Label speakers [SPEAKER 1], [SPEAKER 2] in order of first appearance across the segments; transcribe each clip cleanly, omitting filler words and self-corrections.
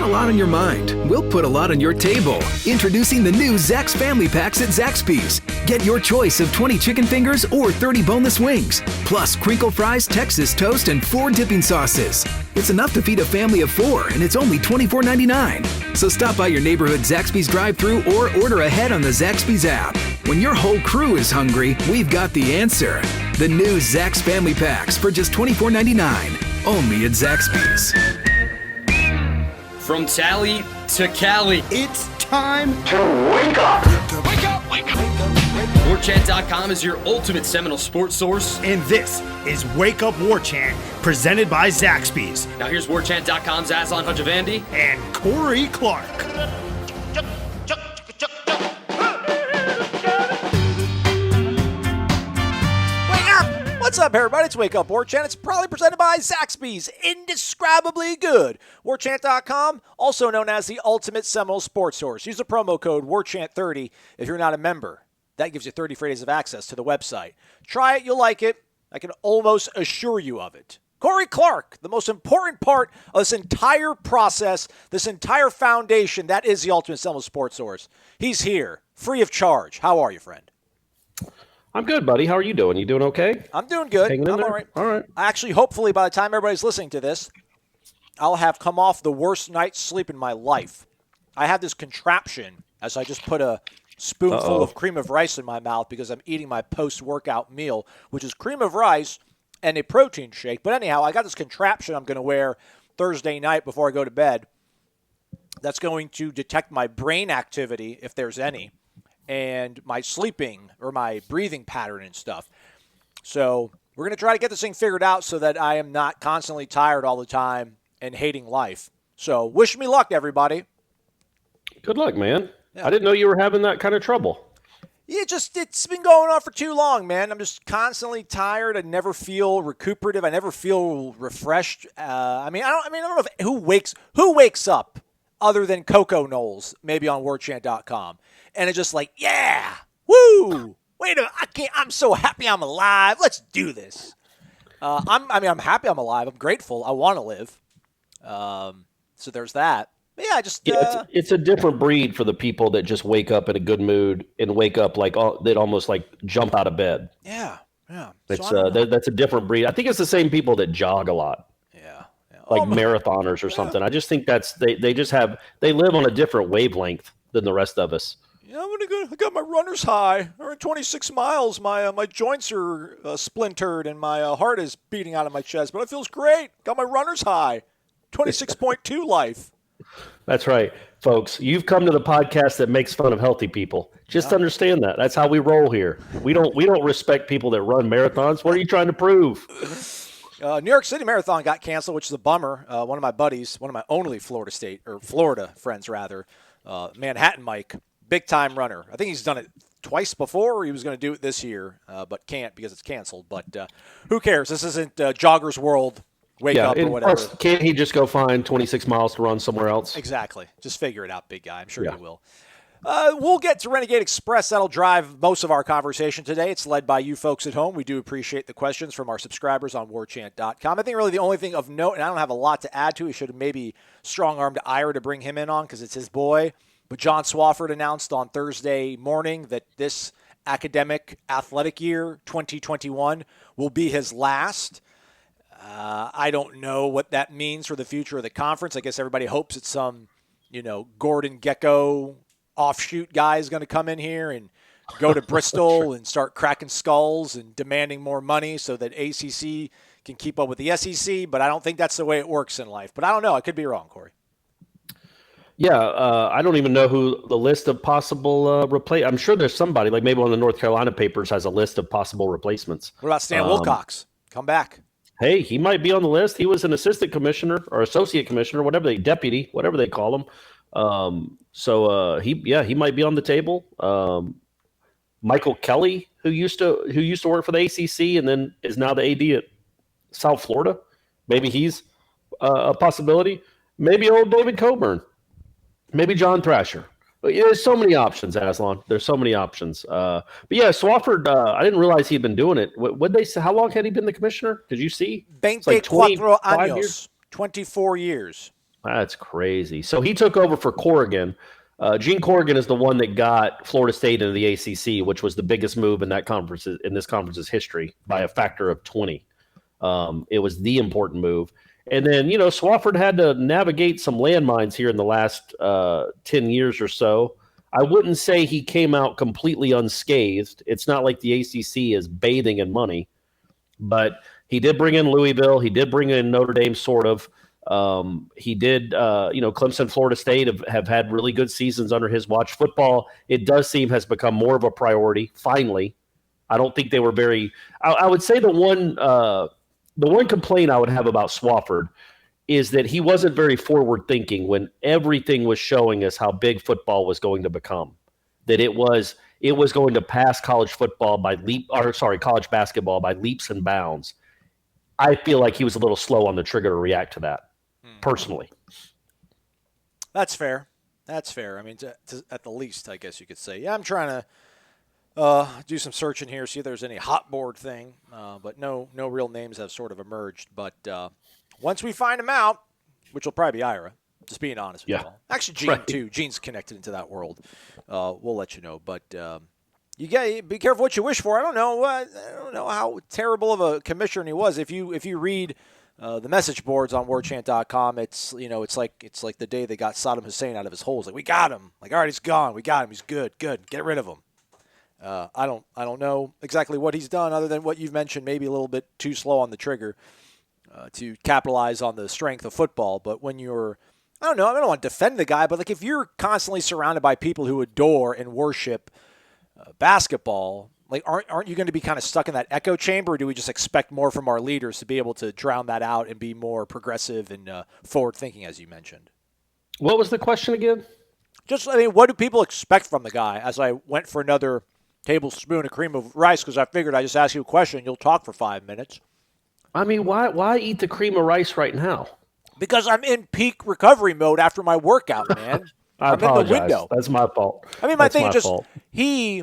[SPEAKER 1] got a lot on your mind. We'll put a lot on your table. Introducing the new Zax Family Packs at Zaxby's. Get your choice of 20 chicken fingers or 30 boneless wings. Plus crinkle fries, Texas toast, and 4 dipping sauces. It's enough to feed a family of 4, and it's only $24.99. So stop by your neighborhood Zaxby's drive-thru or order ahead on the Zaxby's app. When your whole crew is hungry, we've got the answer. The new Zax Family Packs for just $24.99. Only at Zaxby's.
[SPEAKER 2] From Tally to Cali,
[SPEAKER 3] it's time
[SPEAKER 4] to wake up.
[SPEAKER 2] Wake up, wake up, wake up. Warchant.com is your ultimate Seminole sports source.
[SPEAKER 3] And this is Wake Up Warchant, presented by Zaxby's.
[SPEAKER 2] Now here's Warchant.com's Aslan Hajavandi
[SPEAKER 3] and Corey Clark.
[SPEAKER 5] What's up, everybody? It's Wake Up Warchant. It's probably presented by Zaxby's. Indescribably good. Warchant.com, also known as the ultimate Seminole sports source. Use the promo code Warchant30 if you're not a member. That gives you 30 free days of access to the website. Try it. You'll like it. I can almost assure you of it. Corey Clark, the most important part of this entire process, this entire foundation, that is the ultimate Seminole sports source. He's here, free of charge. How are you, friend?
[SPEAKER 6] I'm good, buddy. How are you doing? You doing okay?
[SPEAKER 5] I'm doing good.
[SPEAKER 6] Hanging in
[SPEAKER 5] I'm
[SPEAKER 6] there?
[SPEAKER 5] all right.
[SPEAKER 6] All right.
[SPEAKER 5] Actually, hopefully, by the time everybody's listening to this, I'll have come off the worst night's sleep in my life. I had this contraption as I just put a spoonful of cream of rice in my mouth because I'm eating my post-workout meal, which is cream of rice and a protein shake. But anyhow, I got this contraption I'm going to wear Thursday night before I go to bed that's going to detect my brain activity, if there's any, and my sleeping or my breathing pattern and stuff. So we're going to try to get this thing figured out so that I am not constantly tired all the time and hating life. So wish me luck, everybody.
[SPEAKER 6] Good luck, man.
[SPEAKER 5] Yeah.
[SPEAKER 6] I didn't know you were having that kind of trouble.
[SPEAKER 5] Yeah, it's been going on for too long, man. I'm just constantly tired. I never feel recuperative. I never feel refreshed. I don't know if who wakes up other than Coco Knowles, maybe on Warchant.com. And it's just like, yeah, woo! Wait a minute, I'm so happy I'm alive. Let's do this. I'm happy I'm alive. I'm grateful. I want to live. So there's that. But yeah,
[SPEAKER 6] it's a different breed for the people that just wake up in a good mood and wake up like they'd almost like jump out of bed.
[SPEAKER 5] Yeah.
[SPEAKER 6] It's that's a different breed. I think it's the same people that jog a lot.
[SPEAKER 5] Yeah.
[SPEAKER 6] Like marathoners or something. I just think they live on a different wavelength than the rest of us.
[SPEAKER 5] Yeah, I got my runner's high. Or in 26 miles, my joints are splintered and my heart is beating out of my chest, but it feels great. Got my runner's high. 26.2 life.
[SPEAKER 6] That's right, folks. You've come to the podcast that makes fun of healthy people. Just understand that. That's how we roll here. We don't respect people that run marathons. What are you trying to prove?
[SPEAKER 5] New York City Marathon got canceled, which is a bummer. One of my buddies, one of my only Florida friends, Manhattan Mike, big-time runner. I think he's done it twice before, or he was going to do it this year, but can't because it's canceled. But who cares? This isn't Jogger's World. Wake up or whatever.
[SPEAKER 6] Plus, can't he just go find 26 miles to run somewhere else?
[SPEAKER 5] Exactly. Just figure it out, big guy. I'm sure he will. We'll get to Renegade Express. That'll drive most of our conversation today. It's led by you folks at home. We do appreciate the questions from our subscribers on Warchant.com. I think really the only thing of note, and I don't have a lot to add to, he should have maybe strong-armed Ira to bring him in on because it's his boy. But John Swofford announced on Thursday morning that this academic athletic year, 2021, will be his last. I don't know what that means for the future of the conference. I guess everybody hopes it's some, Gordon Gekko offshoot guy is going to come in here and go to Bristol and start cracking skulls and demanding more money so that ACC can keep up with the SEC. But I don't think that's the way it works in life. But I don't know. I could be wrong, Corey.
[SPEAKER 6] Yeah, I don't even know who the list of possible I'm sure there's somebody, like maybe one of the North Carolina papers has a list of possible replacements.
[SPEAKER 5] What about Stan Wilcox? Come back.
[SPEAKER 6] Hey, he might be on the list. He was an assistant commissioner or associate commissioner, deputy, whatever they call him. He might be on the table. Michael Kelly, who used to work for the ACC and then is now the AD at South Florida. Maybe he's a possibility. Maybe old David Coburn. Maybe John Thrasher. But there's so many options, Aslan. There's so many options. But yeah, Swofford, I didn't realize he'd been doing it. What'd they say? How long had he been the commissioner? Did you see?
[SPEAKER 5] 24 años. 24 years.
[SPEAKER 6] That's crazy. So he took over for Corrigan. Gene Corrigan is the one that got Florida State into the ACC, which was the biggest move in this conference's history by a factor of 20. It was the important move. And then, Swofford had to navigate some landmines here in the last 10 years or so. I wouldn't say he came out completely unscathed. It's not like the ACC is bathing in money, but he did bring in Louisville. He did bring in Notre Dame, sort of. He did, Clemson, Florida State have had really good seasons under his watch. Football, it does seem, has become more of a priority, finally. I don't think they were very – I would say the one complaint I would have about Swofford is that he wasn't very forward-thinking when everything was showing us how big football was going to become, that it was going to pass college college basketball by leaps and bounds. I feel like he was a little slow on the trigger to react to that, personally.
[SPEAKER 5] That's fair. I mean, at the least, I guess you could say. Yeah, I'm trying to do some searching here, see if there's any hot board thing, but no real names have sort of emerged. But once we find them out, which will probably be Ira, just being honest with you all. Actually, Gene, too. Gene's connected into that world. We'll let you know. But you got to be careful what you wish for. I don't know how terrible of a commissioner he was. If you read the message boards on Warchant.com, it's like the day they got Saddam Hussein out of his holes. Like, we got him. Like, all right, he's gone. We got him. He's good. Get rid of him. I don't know exactly what he's done other than what you've mentioned. Maybe a little bit too slow on the trigger to capitalize on the strength of football. But when you're, I don't want to defend the guy, but like if you're constantly surrounded by people who adore and worship basketball, like aren't you going to be kind of stuck in that echo chamber? Or do we just expect more from our leaders to be able to drown that out and be more progressive and forward thinking, as you mentioned?
[SPEAKER 6] What was the question again?
[SPEAKER 5] What do people expect from the guy? As I went for another tablespoon of cream of rice, because I figured I just ask you a question and you'll talk for 5 minutes.
[SPEAKER 6] I mean, why eat the cream of rice right now?
[SPEAKER 5] Because I'm in peak recovery mode after my workout, man.
[SPEAKER 6] I apologize.
[SPEAKER 5] In the window.
[SPEAKER 6] That's my fault.
[SPEAKER 5] I mean, my thing is just he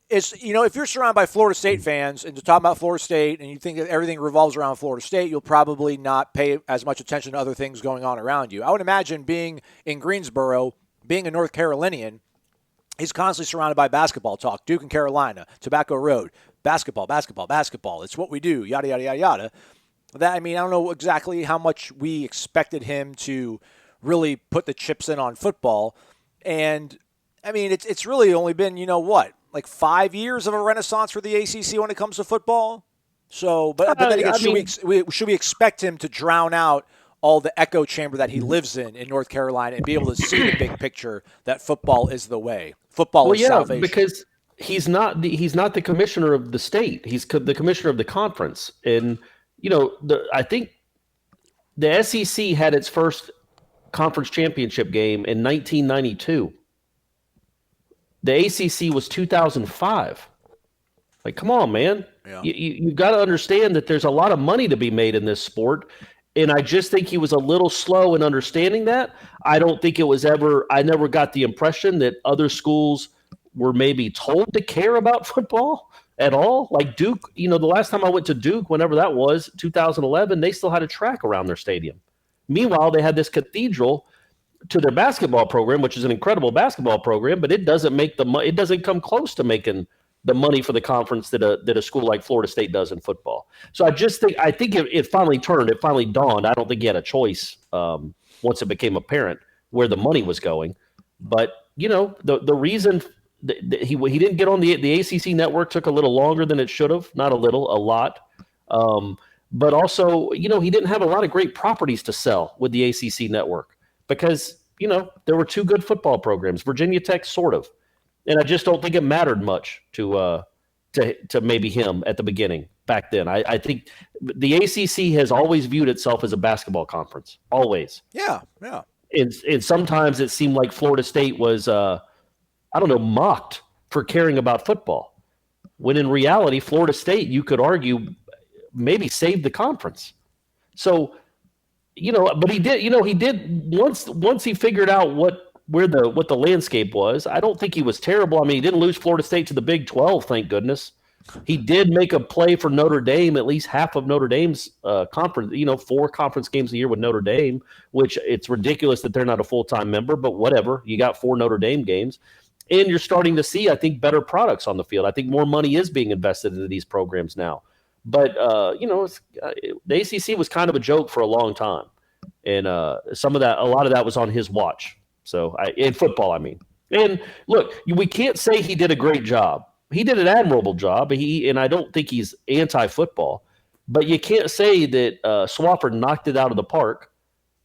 [SPEAKER 5] is, if you're surrounded by Florida State fans and to talk about Florida State and you think that everything revolves around Florida State, you'll probably not pay as much attention to other things going on around you. I would imagine being in Greensboro, being a North Carolinian, he's constantly surrounded by basketball talk. Duke and Carolina, Tobacco Road, basketball. It's what we do, yada, yada, yada, yada. I don't know exactly how much we expected him to really put the chips in on football. And, it's really only been, like 5 years of a renaissance for the ACC when it comes to football? So, but then again, should we expect him to drown out all the echo chamber that he lives in North Carolina and be able to see the big picture that football is the way? Football is salvation.
[SPEAKER 6] Because he's not the commissioner of the state. He's the commissioner of the conference. And, I think the SEC had its first conference championship game in 1992. The ACC was 2005. Like, come on, man. Yeah. You've got to understand that there's a lot of money to be made in this sport. And I just think he was a little slow in understanding that. I don't think I never got the impression that other schools were maybe told to care about football at all. Like Duke, the last time I went to Duke, whenever that was, 2011, they still had a track around their stadium. Meanwhile, they had this cathedral to their basketball program, which is an incredible basketball program, but it doesn't it doesn't come close to making the money for the conference that a school like Florida State does in football. So I think it finally turned. It finally dawned. I don't think he had a choice once it became apparent where the money was going. But the reason he didn't get on the ACC network took a little longer than it should have. Not a little, a lot. But also, he didn't have a lot of great properties to sell with the ACC network because there were two good football programs. Virginia Tech, sort of. And I just don't think it mattered much to maybe him at the beginning back then. I think the ACC has always viewed itself as a basketball conference, always.
[SPEAKER 5] Yeah.
[SPEAKER 6] And sometimes it seemed like Florida State was, mocked for caring about football. When in reality, Florida State, you could argue, maybe saved the conference. So, but he did once he figured out what the landscape was. I don't think he was terrible. He didn't lose Florida State to the Big 12, thank goodness. He did make a play for Notre Dame, at least half of Notre Dame's conference, 4 conference games a year with Notre Dame, which it's ridiculous that they're not a full-time member, but whatever. You got 4 Notre Dame games. And you're starting to see, I think, better products on the field. I think more money is being invested into these programs now. But, the ACC was kind of a joke for a long time. And a lot of that was on his watch. So, in football, I mean. And, look, we can't say he did a great job. He did an admirable job, and I don't think he's anti-football. But you can't say that Swofford knocked it out of the park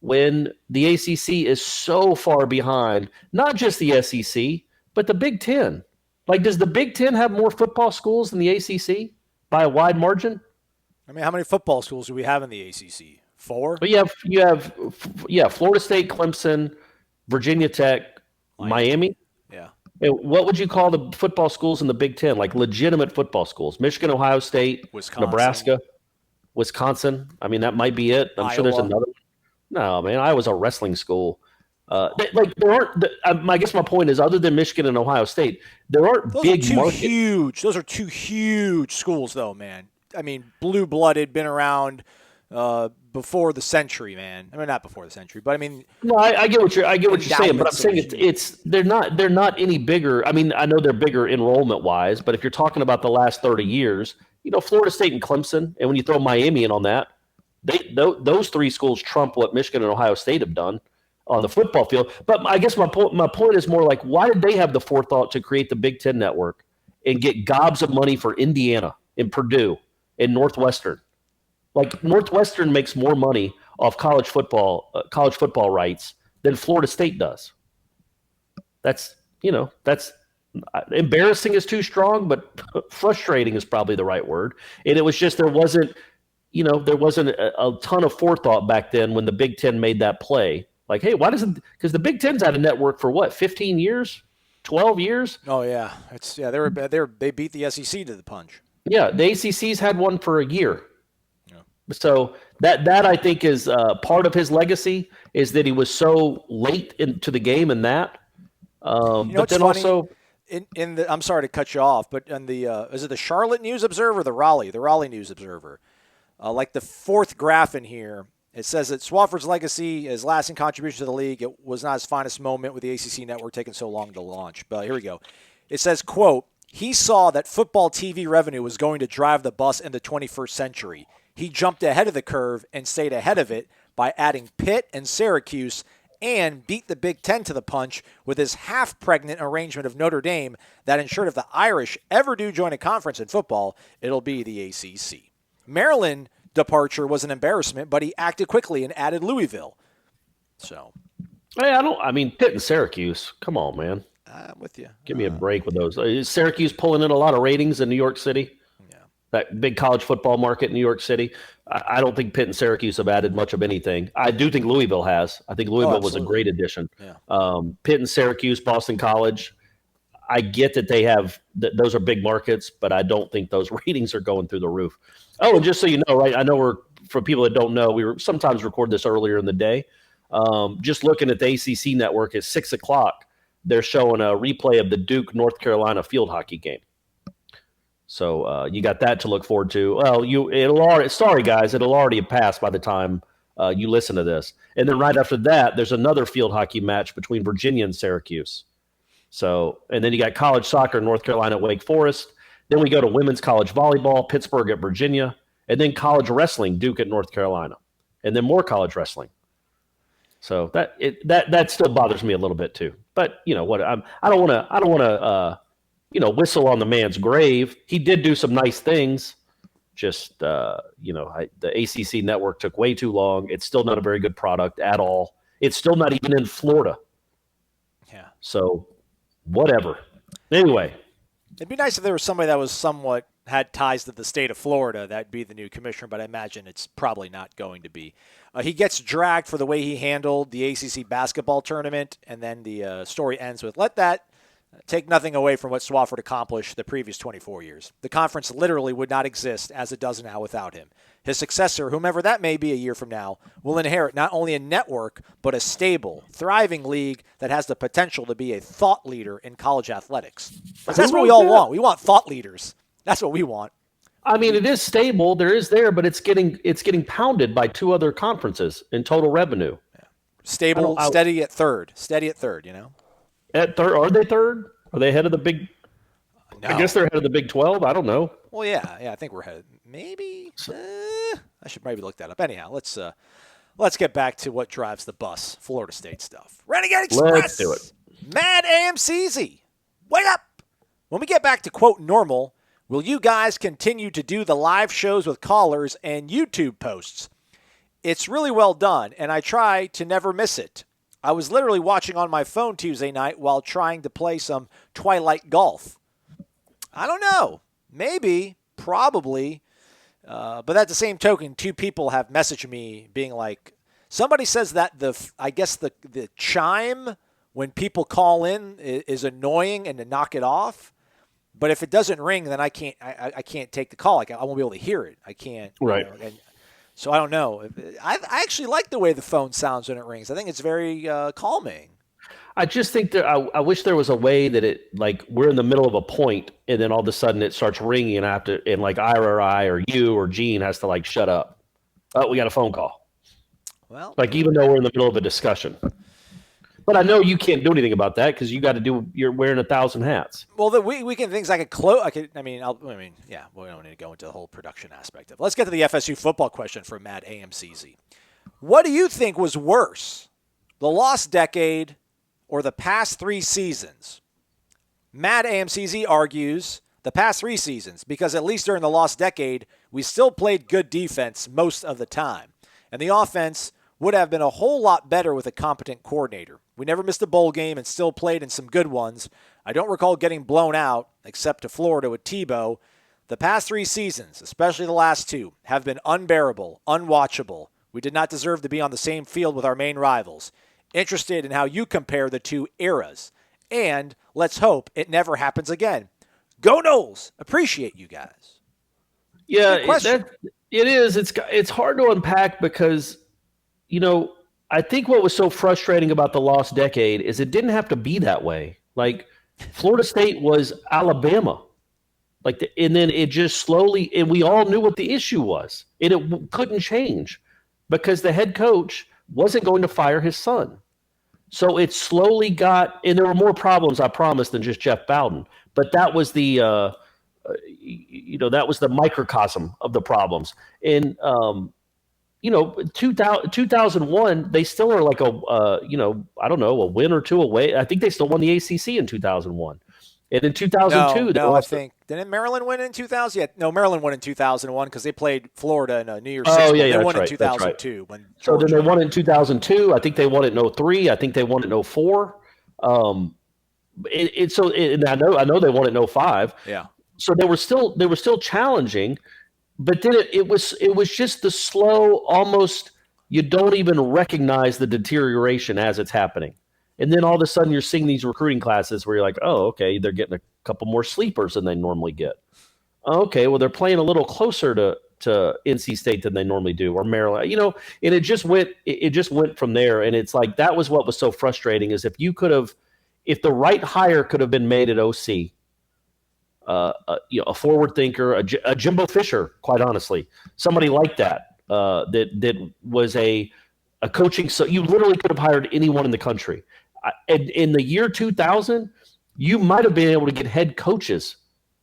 [SPEAKER 6] when the ACC is so far behind, not just the SEC, but the Big Ten. Like, does the Big Ten have more football schools than the ACC by a wide margin?
[SPEAKER 5] I mean, how many football schools do we have in the ACC? 4?
[SPEAKER 6] But you have Florida State, Clemson, Virginia Tech, Miami.
[SPEAKER 5] Yeah.
[SPEAKER 6] And what would you call the football schools in the Big Ten? Like legitimate football schools? Michigan, Ohio State,
[SPEAKER 5] Wisconsin.
[SPEAKER 6] Nebraska, Wisconsin. I mean, that might be it. I'm sure there's another one. No, man, Iowa's a wrestling school. There aren't. I guess my point is, other than Michigan and Ohio State, there aren't big markets.
[SPEAKER 5] Huge. Those are 2 huge schools, though, man. I mean, blue-blooded, been around before the century, man. I mean, not before the century, but I mean.
[SPEAKER 6] No, I get what you're saying, but I'm saying they're not any bigger. I mean, I know they're bigger enrollment-wise, but if you're talking about the last 30 years, Florida State and Clemson, and when you throw Miami in on that, those 3 schools trump what Michigan and Ohio State have done on the football field. But I guess my point is more like, why did they have the forethought to create the Big Ten network and get gobs of money for Indiana and Purdue and Northwestern? Like, Northwestern makes more money off college football rights than Florida State does. That's embarrassing is too strong, but frustrating is probably the right word. And it was just there wasn't a ton of forethought back then when the Big Ten made that play. Like, hey, why doesn't – because the Big Ten's had a network for what, 15 years, 12 years?
[SPEAKER 5] Oh, yeah. They beat the SEC to the punch.
[SPEAKER 6] Yeah, the ACC's had one for a year. Yeah. So that I think is part of his legacy, is that he was so late into the game in that. But then funny? Also –
[SPEAKER 5] I'm sorry to cut you off, but in the is it the Charlotte News Observer or the Raleigh News Observer? Like the 4th graph in here, it says that Swofford's legacy, his lasting contribution to the league, it was not his finest moment with the ACC network taking so long to launch. But here we go. It says, quote, he saw that football TV revenue was going to drive the bus in the 21st century. He jumped ahead of the curve and stayed ahead of it by adding Pitt and Syracuse and beat the Big Ten to the punch with his half-pregnant arrangement of Notre Dame that ensured if the Irish ever do join a conference in football, it'll be the ACC. Maryland departure was an embarrassment, but he acted quickly and added Louisville. So,
[SPEAKER 6] hey, Pitt and Syracuse. Come on, man.
[SPEAKER 5] I'm with you.
[SPEAKER 6] Give me a break with those. Is Syracuse pulling in a lot of ratings in New York City?
[SPEAKER 5] Yeah.
[SPEAKER 6] That big college football market in New York City. I don't think Pitt and Syracuse have added much of anything. I do think Louisville has. I think Louisville was a great addition.
[SPEAKER 5] Yeah.
[SPEAKER 6] Pitt and Syracuse, Boston College. I get that they have those are big markets, but I don't think those ratings are going through the roof. Oh, and just so you know, right? I know for people that don't know, we sometimes record this earlier in the day. Just looking at the ACC network at 6:00, they're showing a replay of the Duke North Carolina field hockey game. So you got that to look forward to. Well, sorry guys, it'll already have passed by the time you listen to this. And then right after that, there's another field hockey match between Virginia and Syracuse. So, and then you got college soccer, North Carolina at Wake Forest. Then we go to women's college volleyball, Pittsburgh at Virginia, and then college wrestling, Duke at North Carolina, and then more college wrestling. So that still bothers me a little bit too. But you know what? I don't want to whistle on the man's grave. He did do some nice things. Just the ACC network took way too long. It's still not a very good product at all. It's still not even in Florida.
[SPEAKER 5] Yeah.
[SPEAKER 6] So whatever. Anyway.
[SPEAKER 5] It'd be nice if there was somebody that was somewhat had ties to the state of Florida. That'd be the new commissioner, but I imagine it's probably not going to be. He gets dragged for the way he handled the ACC basketball tournament, and then the story ends with, let that take nothing away from what Swofford accomplished the previous 24 years. The conference literally would not exist as it does now without him. His successor, whomever that may be a year from now, will inherit not only a network, but a stable, thriving league that has the potential to be a thought leader in college athletics. That's what we all want. We want thought leaders That's what we want.
[SPEAKER 6] I mean, it is stable. There is there, but it's getting pounded by two other conferences in total revenue.
[SPEAKER 5] Yeah. Stable, steady at third. Steady at third,
[SPEAKER 6] At third, are they third? Are they ahead of the Big?
[SPEAKER 5] No.
[SPEAKER 6] I guess they're ahead of the Big 12. I don't know.
[SPEAKER 5] Well, yeah, I think we're headed. Maybe I should maybe look that up. Anyhow, let's get back to what drives the bus. Florida State stuff. Renegade Express.
[SPEAKER 6] Let's do it.
[SPEAKER 5] Mad AMCZ. Wake up. When we get back to quote normal, will you guys continue to do the live shows with callers and YouTube posts? It's really well done, and I try to never miss it. I was literally watching on my phone Tuesday night while trying to play some Twilight Golf. I don't know. Maybe. Probably. But at the same token, two people have messaged me being like, somebody says that the chime when people call in is annoying and to knock it off. But if it doesn't ring, then I can't take the call. I won't be able to hear it. I can't.
[SPEAKER 6] Right.
[SPEAKER 5] And so I don't know. I actually like the way the phone sounds when it rings. I think it's very calming.
[SPEAKER 6] I just think that I wish there was a way that it, like, we're in the middle of a point and then all of a sudden it starts ringing and like Ira or I or you or Gene has to like shut up. Oh, we got a phone call.
[SPEAKER 5] Well,
[SPEAKER 6] like even though we're in the middle of a discussion. But I know you can't do anything about that because you're wearing 1,000 hats.
[SPEAKER 5] Well, the weekend things I could close. Yeah, we don't need to go into the whole production aspect of it. Let's get to the FSU football question from Matt AMCZ. What do you think was worse, the lost decade or the past 3 seasons? Matt AMCZ argues the past 3 seasons because at least during the lost decade, we still played good defense most of the time. And the offense would have been a whole lot better with a competent coordinator. We never missed a bowl game and still played in some good ones. I don't recall getting blown out, except to Florida with Tebow. The past 3 seasons, especially the last 2, have been unbearable, unwatchable. We did not deserve to be on the same field with our main rivals. Interested in how you compare the 2 eras. And let's hope it never happens again. Go Noles! Appreciate you guys.
[SPEAKER 6] Yeah, it is. It's hard to unpack because, I think what was so frustrating about the lost decade is it didn't have to be that way. Like, Florida State was Alabama. And then it just slowly, and we all knew what the issue was. And it couldn't change because the head coach wasn't going to fire his son. So it slowly got, and there were more problems, I promise, than just Jeff Bowden. But that was the microcosm of the problems. And 2001, they still are like a win or 2 away. I think they still won the ACC in 2001. And in 2002,
[SPEAKER 5] I think didn't Maryland win in 2000? Yeah, no, Maryland won in 2001 because they played Florida in a New Year's Six. They won in 2002.
[SPEAKER 6] Right. So then they won in 2002. I think they won it in 2003. I think they won it in 2004. I know they won it in 2005.
[SPEAKER 5] Yeah.
[SPEAKER 6] So they were still challenging, but then it was just the slow, almost you don't even recognize the deterioration as it's happening. And then all of a sudden you're seeing these recruiting classes where you're like, oh, okay, they're getting a couple more sleepers than they normally get. Okay, well, they're playing a little closer to NC State than they normally do, or Maryland, and it just went from there. And it's like, that was what was so frustrating is if the right hire could have been made at OC, a forward thinker, a Jimbo Fisher, quite honestly, somebody like that, that was a coaching. So you literally could have hired anyone in the country. In the year 2000, you might have been able to get head coaches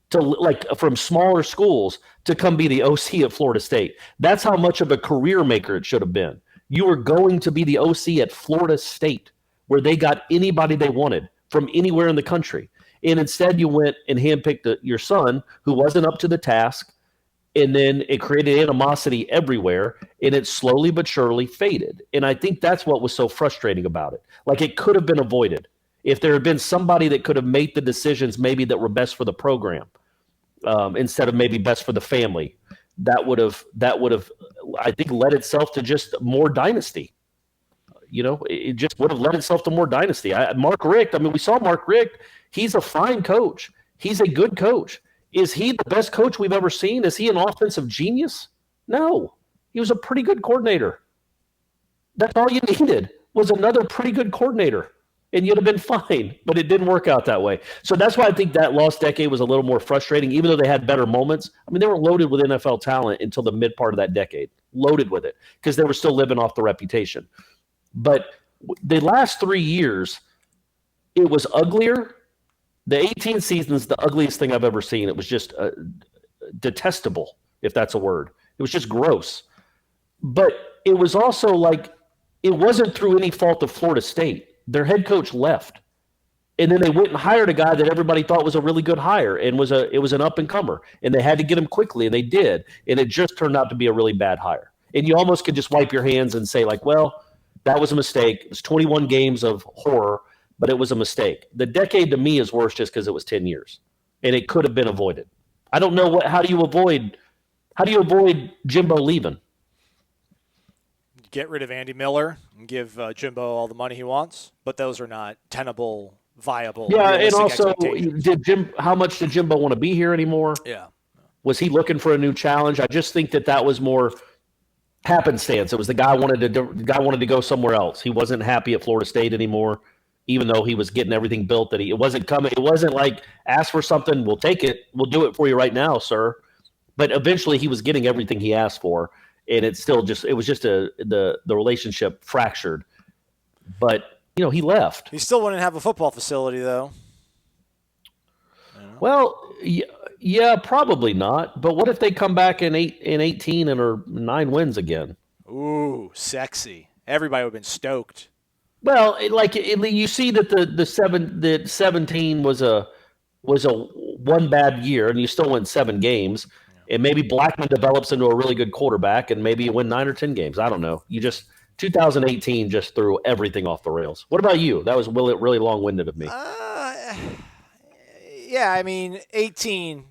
[SPEAKER 6] from smaller schools to come be the OC at Florida State. That's how much of a career maker it should have been. You were going to be the OC at Florida State, where they got anybody they wanted from anywhere in the country. And instead you went and handpicked your son who wasn't up to the task. And then it created animosity everywhere, and it slowly but surely faded. And I think that's what was so frustrating about it. Like, it could have been avoided if there had been somebody that could have made the decisions maybe that were best for the program instead of maybe best for the family. That would have, I think, led itself to just more dynasty. It just would have led itself to more dynasty. Mark Richt, we saw Mark Richt. He's a fine coach. He's a good coach. Is he the best coach we've ever seen? Is he an offensive genius? No. He was a pretty good coordinator. That's all you needed was another pretty good coordinator. and you'd have been fine. But it didn't work out that way. So that's why I think that lost decade was a little more frustrating, even though they had better moments. I mean, they were loaded with NFL talent until the mid part of that decade, loaded with it, because they were still living off the reputation. But the last 3 years, it was uglier. The 18 season is the ugliest thing I've ever seen. It was just detestable, if that's a word. It was just gross. But it was also like, it wasn't through any fault of Florida State. Their head coach left. And then they went and hired a guy that everybody thought was a really good hire and it was an up-and-comer. And they had to get him quickly, and they did. And it just turned out to be a really bad hire. And you almost could just wipe your hands and say, like, well, that was a mistake. It was 21 games of horror, but it was a mistake. The decade to me is worse just because it was 10 years. And it could have been avoided. I don't know how do you avoid Jimbo leaving?
[SPEAKER 5] Get rid of Andy Miller and give Jimbo all the money he wants, but those are not tenable, viable.
[SPEAKER 6] Yeah, and also, how much did Jimbo want to be here anymore?
[SPEAKER 5] Yeah.
[SPEAKER 6] Was he looking for a new challenge? I just think that was more happenstance. It was the guy wanted to go somewhere else. He wasn't happy at Florida State anymore, even though he was getting everything built. It wasn't coming. It wasn't like, ask for something, we'll take it, we'll do it for you right now, sir. But eventually, he was getting everything he asked for. And it was just the relationship fractured. But, he left.
[SPEAKER 5] He still wouldn't have a football facility, though.
[SPEAKER 6] Well, yeah, probably not. But what if they come back in 18 and are 9 wins again?
[SPEAKER 5] Ooh, sexy. Everybody would have been stoked.
[SPEAKER 6] Well, you see that the 17 was a one bad year, and you still win 7 games. And maybe Blackman develops into a really good quarterback, and maybe you win 9 or 10 games. I don't know. 2018 just threw everything off the rails. What about you? That was really long-winded of me.
[SPEAKER 5] Yeah, I mean, 18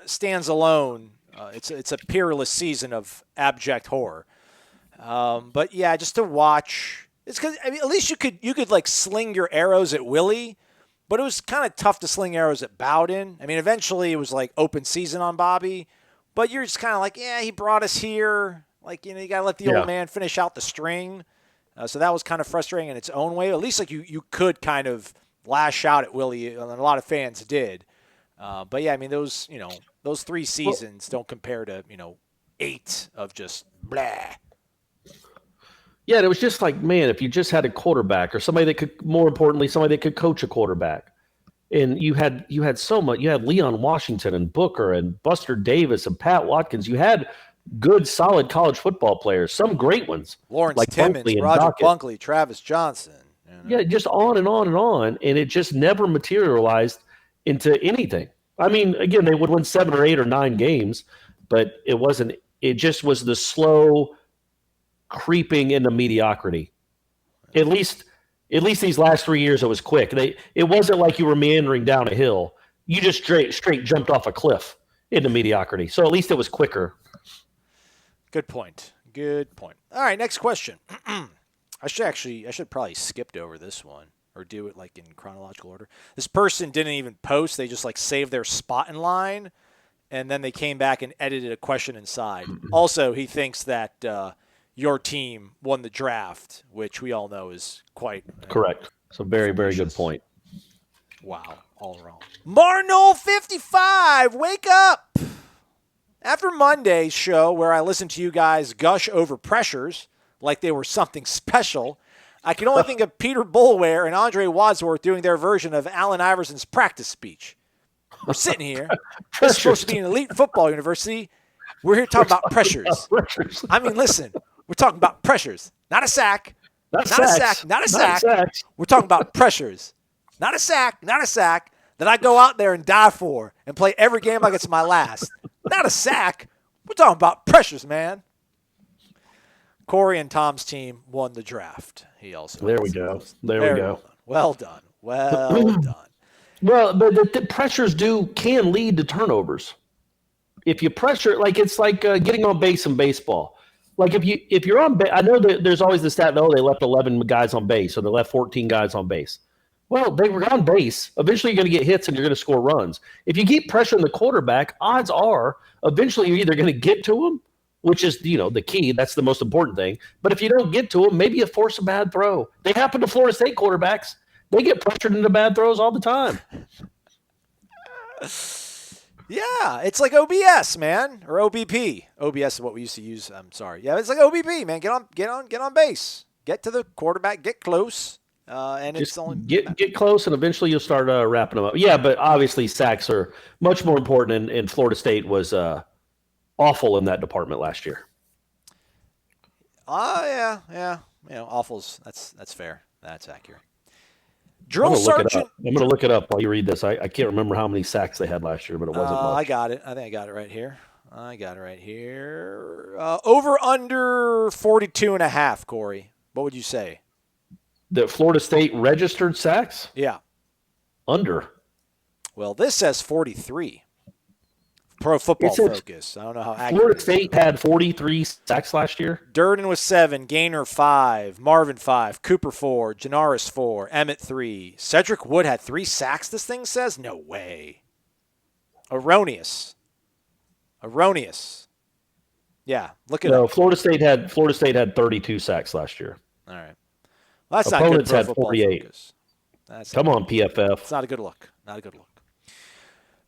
[SPEAKER 5] stands alone. It's a peerless season of abject horror. But yeah, just to watch, it's because at least you could like sling your arrows at Willie, but it was kind of tough to sling arrows at Bowden. I mean, eventually it was like open season on Bobby. But you're just kind of like, yeah, he brought us here. Like, you got to let the old man finish out the string. So that was kind of frustrating in its own way. At least like you could kind of lash out at Willie, and a lot of fans did. But yeah, I mean, those 3 seasons don't compare to, 8 of just blah.
[SPEAKER 6] Yeah, it was just like, man, if you just had a quarterback or somebody that could, more importantly, somebody that could coach a quarterback. And you had so much. You had Leon Washington and Booker and Buster Davis and Pat Watkins. You had good, solid college football players. Some great ones,
[SPEAKER 5] Lawrence
[SPEAKER 6] like
[SPEAKER 5] Timmons,
[SPEAKER 6] Bunkley and
[SPEAKER 5] Roger
[SPEAKER 6] Dockett.
[SPEAKER 5] Bunkley, Travis Johnson.
[SPEAKER 6] Yeah, just on and on and on, and it just never materialized into anything. I mean, again, they would win 7 or 8 or 9 games, but it wasn't. It just was the slow creeping into mediocrity. At least these last 3 years, it was quick. It wasn't like you were meandering down a hill. You just straight jumped off a cliff into mediocrity. So at least it was quicker.
[SPEAKER 5] Good point. All right, next question. I should probably skipped over this one or do it like in chronological order. This person didn't even post. They just like saved their spot in line, and then they came back and edited a question inside. Also, he thinks that your team won the draft, which we all know is quite
[SPEAKER 6] correct. It's a very, very good point.
[SPEAKER 5] Wow, all wrong. Marnol 55, wake up! After Monday's show, where I listened to you guys gush over pressures like they were something special, I can only think of Peter Boulware and Andre Wadsworth doing their version of Allen Iverson's practice speech. We're sitting here. This is supposed to be an elite football university. We're here talking about pressures. I mean, listen, we're talking about pressures. Not a sack. Not a sack. We're talking about pressures. Not a sack that I go out there and die for and play every game like it's my last. Not a sack. We're talking about pressures, man. Corey and Tom's team won the draft. He also.
[SPEAKER 6] There we go. There we go.
[SPEAKER 5] Well done. Well done.
[SPEAKER 6] Well, but the pressures can lead to turnovers. If you pressure, like it's like getting on base in baseball. Like if you're on base, I know that there's always the stat, they left 11 guys on base, or they left 14 guys on base. Well, they were on base. Eventually, you're going to get hits and you're going to score runs. If you keep pressuring the quarterback, odds are eventually you're either going to get to him, which is the key. That's the most important thing. But if you don't get to him, maybe you force a bad throw. They happen to Florida State quarterbacks. They get pressured into bad throws all the time.
[SPEAKER 5] Yeah, it's like OBS, man, or OBP. OBS is what we used to use. I'm sorry. Yeah, it's like OBP, man. Get on base. Get to the quarterback. Get close. And
[SPEAKER 6] Just
[SPEAKER 5] it's only
[SPEAKER 6] get close, and eventually you'll start wrapping them up. Yeah, but obviously sacks are much more important, and Florida State was awful in that department last year.
[SPEAKER 5] Yeah. Awful's that's fair. That's accurate. Drill sergeant.
[SPEAKER 6] I'm going to look it up while you read this. I can't remember how many sacks they had last year, but it wasn't much.
[SPEAKER 5] I got it. I think I got it right here. Over under 42.5, Corey. What would you say?
[SPEAKER 6] The Florida State registered sacks?
[SPEAKER 5] Yeah.
[SPEAKER 6] Under.
[SPEAKER 5] Well, this says 43. Pro Football Focus. I don't know how accurate.
[SPEAKER 6] Florida State had 43 sacks last year.
[SPEAKER 5] Durden was 7, Gaynor 5, Marvin 5, Cooper 4, Janaris 4, Emmett 3. Cedric Wood had 3 sacks, this thing says? No way. Erroneous. Yeah, look at it.
[SPEAKER 6] Florida State had 32 sacks last year.
[SPEAKER 5] All right. Well, that's
[SPEAKER 6] Opponents
[SPEAKER 5] not good.
[SPEAKER 6] had 48. Come on, PFF.
[SPEAKER 5] It's not a good look.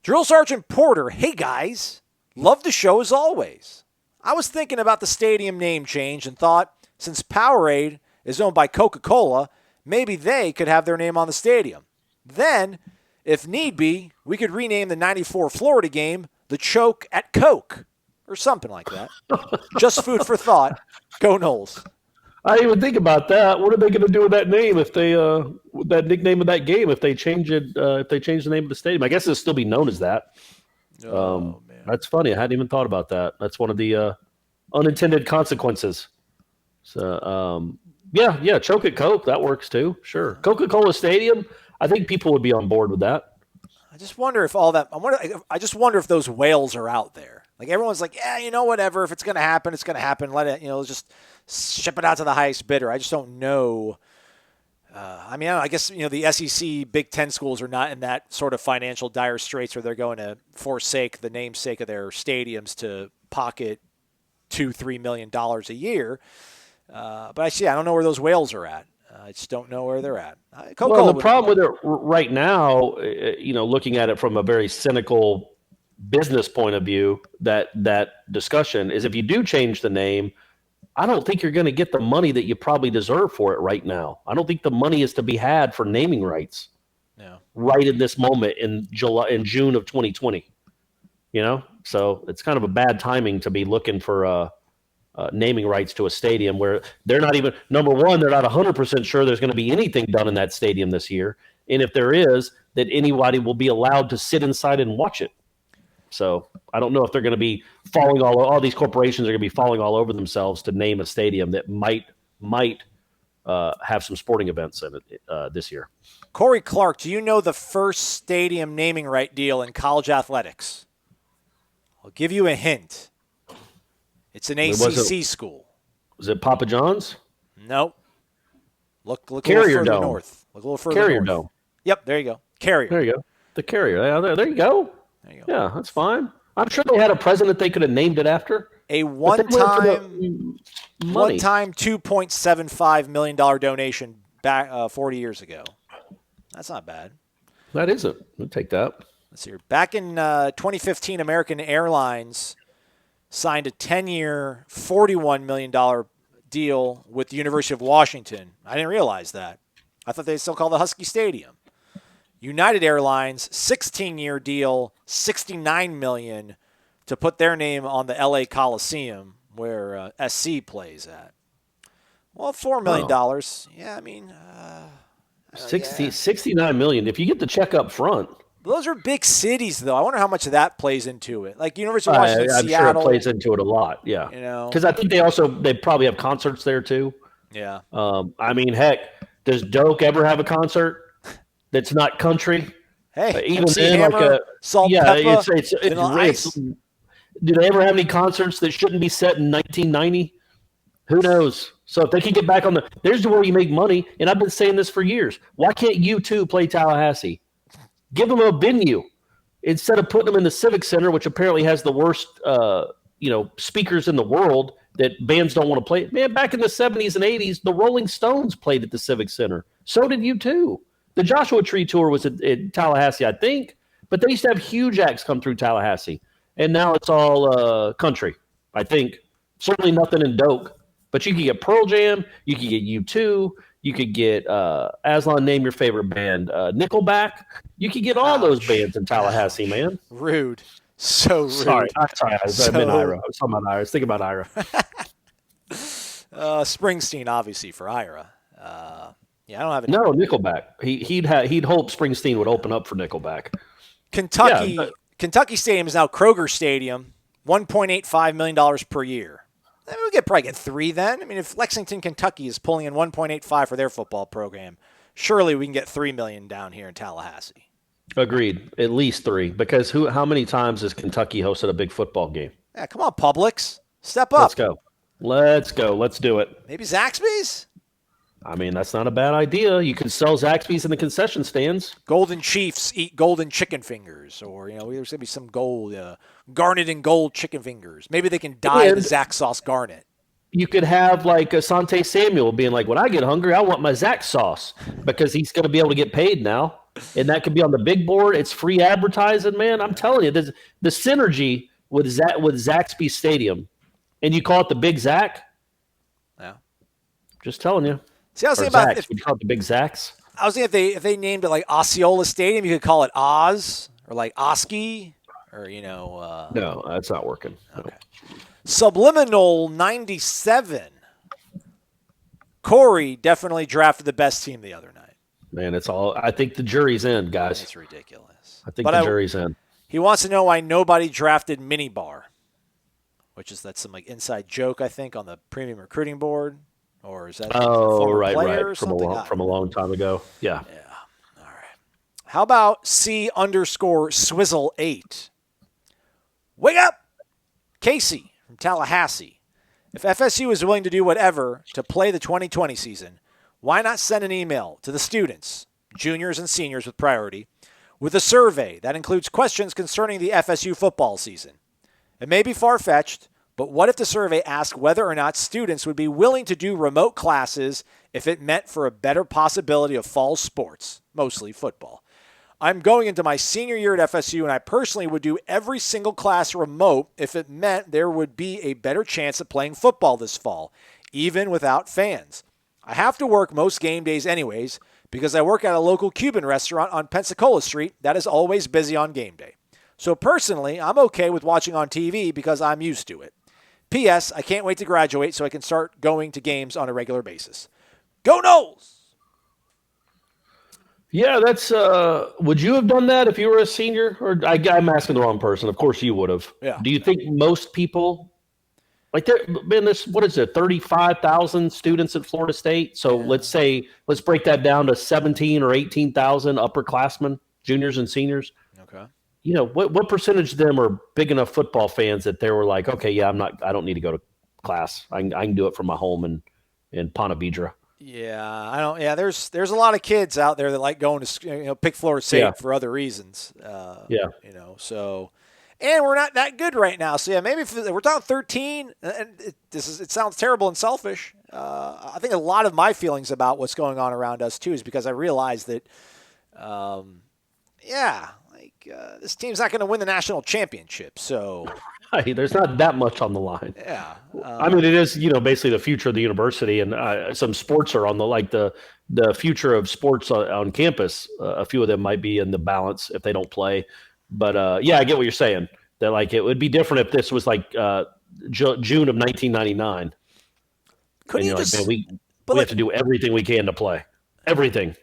[SPEAKER 5] Drill Sergeant Porter, hey guys, love the show as always. I was thinking about the stadium name change and thought, since Powerade is owned by Coca-Cola, maybe they could have their name on the stadium. Then, if need be, we could rename the 94 Florida game the Choke at Coke, or something like that. Just food for thought. Go Noles.
[SPEAKER 6] I didn't even think about that. What are they going to do with that name if they that nickname of that game if they change it? If they change the name of the stadium, I guess it'll still be known as that. Man, that's funny. I hadn't even thought about that. That's one of the unintended consequences. So yeah, Choke at Coke, that works too. Sure, Coca-Cola Stadium. I think people would be on board with that.
[SPEAKER 5] I just wonder if all that. I just wonder if those whales are out there. Like everyone's like, yeah, whatever. If it's going to happen, it's going to happen. Let it, just ship it out to the highest bidder. I just don't know. I guess, the SEC Big Ten schools are not in that sort of financial dire straits where they're going to forsake the namesake of their stadiums to pocket $2-3 million a year. But I don't know where those whales are at. I just don't know where they're at.
[SPEAKER 6] The problem with it right now, looking at it from a very cynical business point of view, that discussion is if you do change the name, I don't think you're going to get the money that you probably deserve for it right now. I don't think the money is to be had for naming rights.
[SPEAKER 5] Yeah.
[SPEAKER 6] Right in this moment in June of 2020. So it's kind of a bad timing to be looking for naming rights to a stadium where they're not even, number one, they're not 100% sure there's going to be anything done in that stadium this year. And if there is, that anybody will be allowed to sit inside and watch it. So I don't know if they're going to be all these corporations are going to be falling all over themselves to name a stadium that might have some sporting events in it this year.
[SPEAKER 5] Corey Clark, do you know the first stadium naming right deal in college athletics? I'll give you a hint. It's an ACC school.
[SPEAKER 6] Was it Papa John's?
[SPEAKER 5] Nope. Look a
[SPEAKER 6] Carrier
[SPEAKER 5] little further
[SPEAKER 6] Dome.
[SPEAKER 5] north. Look a little further
[SPEAKER 6] Carrier
[SPEAKER 5] north.
[SPEAKER 6] Dome.
[SPEAKER 5] Yep, there you go. Carrier.
[SPEAKER 6] There you go. The Carrier. Yeah, there you go.
[SPEAKER 5] There you go.
[SPEAKER 6] Yeah, that's fine. I'm sure they had a president they could have named it after.
[SPEAKER 5] A one-time $2.75 million donation back 40 years ago. That's not bad.
[SPEAKER 6] That isn't. We'll take that.
[SPEAKER 5] Let's see here. Back in 2015, American Airlines signed a 10-year, $41 million deal with the University of Washington. I didn't realize that. I thought they still call the Husky Stadium. United Airlines, 16-year deal, $69 million to put their name on the LA Coliseum where SC plays at. Well, $4 million. Yeah, I mean,
[SPEAKER 6] 69 million. If you get the check up front.
[SPEAKER 5] Those are big cities, though. I wonder how much of that plays into it. Like University of Washington,
[SPEAKER 6] I'm
[SPEAKER 5] Seattle.
[SPEAKER 6] sure it plays into it a lot. Yeah, because I think they probably have concerts there too.
[SPEAKER 5] Yeah.
[SPEAKER 6] Heck, does Doak ever have a concert that's not country?
[SPEAKER 5] Hey,
[SPEAKER 6] even
[SPEAKER 5] MC
[SPEAKER 6] then,
[SPEAKER 5] Hammer, Salt and Pepper,
[SPEAKER 6] it's do they ever have any concerts that shouldn't be set in 1990? Who knows? So if they can get back on there's where you make money. And I've been saying this for years. Why can't U2 play Tallahassee? Give them a venue instead of putting them in the Civic Center, which apparently has the worst, speakers in the world that bands don't want to play. Man, back in the 70s and 80s, the Rolling Stones played at the Civic Center. So did U2. The Joshua Tree Tour was at Tallahassee, I think, but they used to have huge acts come through Tallahassee, and now it's all country, I think. Certainly nothing in Doak, but you could get Pearl Jam, you could get U2, you could get Aslan, name your favorite band, Nickelback. You could get all those bands in Tallahassee, man.
[SPEAKER 5] Rude. So rude.
[SPEAKER 6] Sorry. I meant Ira. I was talking about Ira. I was thinking about Ira.
[SPEAKER 5] Springsteen, obviously, for Ira. I don't have any.
[SPEAKER 6] No, Nickelback. He'd hope Springsteen would open up for Nickelback.
[SPEAKER 5] Kentucky Stadium is now Kroger Stadium, $1.85 million per year. I mean, we could probably get 3 then. I mean, if Lexington, Kentucky is pulling in 1.85 for their football program, surely we can get $3 million down here in Tallahassee.
[SPEAKER 6] Agreed. At least 3, because how many times has Kentucky hosted a big football game?
[SPEAKER 5] Yeah, come on, Publix. Step up.
[SPEAKER 6] Let's go. Let's do it.
[SPEAKER 5] Maybe Zaxby's?
[SPEAKER 6] I mean, that's not a bad idea. You can sell Zaxby's in the concession stands.
[SPEAKER 5] Golden Chiefs eat golden chicken fingers, or there's going to be some gold, garnet in gold chicken fingers. Maybe they can dye the Zax sauce garnet.
[SPEAKER 6] You could have Asante Samuel being like, when I get hungry, I want my Zax sauce, because he's going to be able to get paid now, and that could be on the big board. It's free advertising, man. I'm telling you, the synergy with Zaxby Stadium, and you call it the Big Zac. Yeah, just telling you.
[SPEAKER 5] See, I was thinking about
[SPEAKER 6] you call it the Big Zax.
[SPEAKER 5] I was thinking if they named it like Osceola Stadium, you could call it Oz or like Oski or
[SPEAKER 6] No, that's not working.
[SPEAKER 5] Okay. No. Subliminal 97. Corey definitely drafted the best team the other night.
[SPEAKER 6] Man, it's all. I think the jury's in, guys.
[SPEAKER 5] It's ridiculous.
[SPEAKER 6] I think the jury's in.
[SPEAKER 5] He wants to know why nobody drafted Minibar, that's some inside joke I think on the premium recruiting board. Or is that
[SPEAKER 6] right. From a long time ago. Yeah.
[SPEAKER 5] All right. How about C_Swizzle8? Wake up! Casey from Tallahassee. If FSU is willing to do whatever to play the 2020 season, why not send an email to the students, juniors and seniors with priority, with a survey that includes questions concerning the FSU football season? It may be far-fetched, but what if the survey asked whether or not students would be willing to do remote classes if it meant for a better possibility of fall sports, mostly football? I'm going into my senior year at FSU, and I personally would do every single class remote if it meant there would be a better chance of playing football this fall, even without fans. I have to work most game days anyways because I work at a local Cuban restaurant on Pensacola Street that is always busy on game day. So personally, I'm okay with watching on TV because I'm used to it. P.S. I can't wait to graduate so I can start going to games on a regular basis. Go Noles!
[SPEAKER 6] Yeah, that's. Would you have done that if you were a senior? Or I'm asking the wrong person. Of course you would have.
[SPEAKER 5] Yeah.
[SPEAKER 6] Do you think most people, what is it, 35,000 students at Florida State? So let's break that down to 17 or 18,000 upperclassmen, juniors and seniors.
[SPEAKER 5] Okay.
[SPEAKER 6] What percentage of them are big enough football fans that they were like, okay, yeah, I don't need to go to class. I can do it from my home in Ponte Vedra.
[SPEAKER 5] Yeah, I don't. Yeah, there's a lot of kids out there that like going to pick Florida State for other reasons. So, and we're not that good right now. So yeah, maybe if we're down 13, and it sounds terrible and selfish. I think a lot of my feelings about what's going on around us too is because I realize that, this team's not going to win the national championship. So
[SPEAKER 6] there's not that much on the line.
[SPEAKER 5] Yeah.
[SPEAKER 6] I mean, it is, basically the future of the university, and some sports are on the future of sports on campus. A few of them might be in the balance if they don't play. But I get what you're saying. That it would be different if this was June of 1999.
[SPEAKER 5] Couldn't you just?
[SPEAKER 6] We have to do everything we can to play. Everything.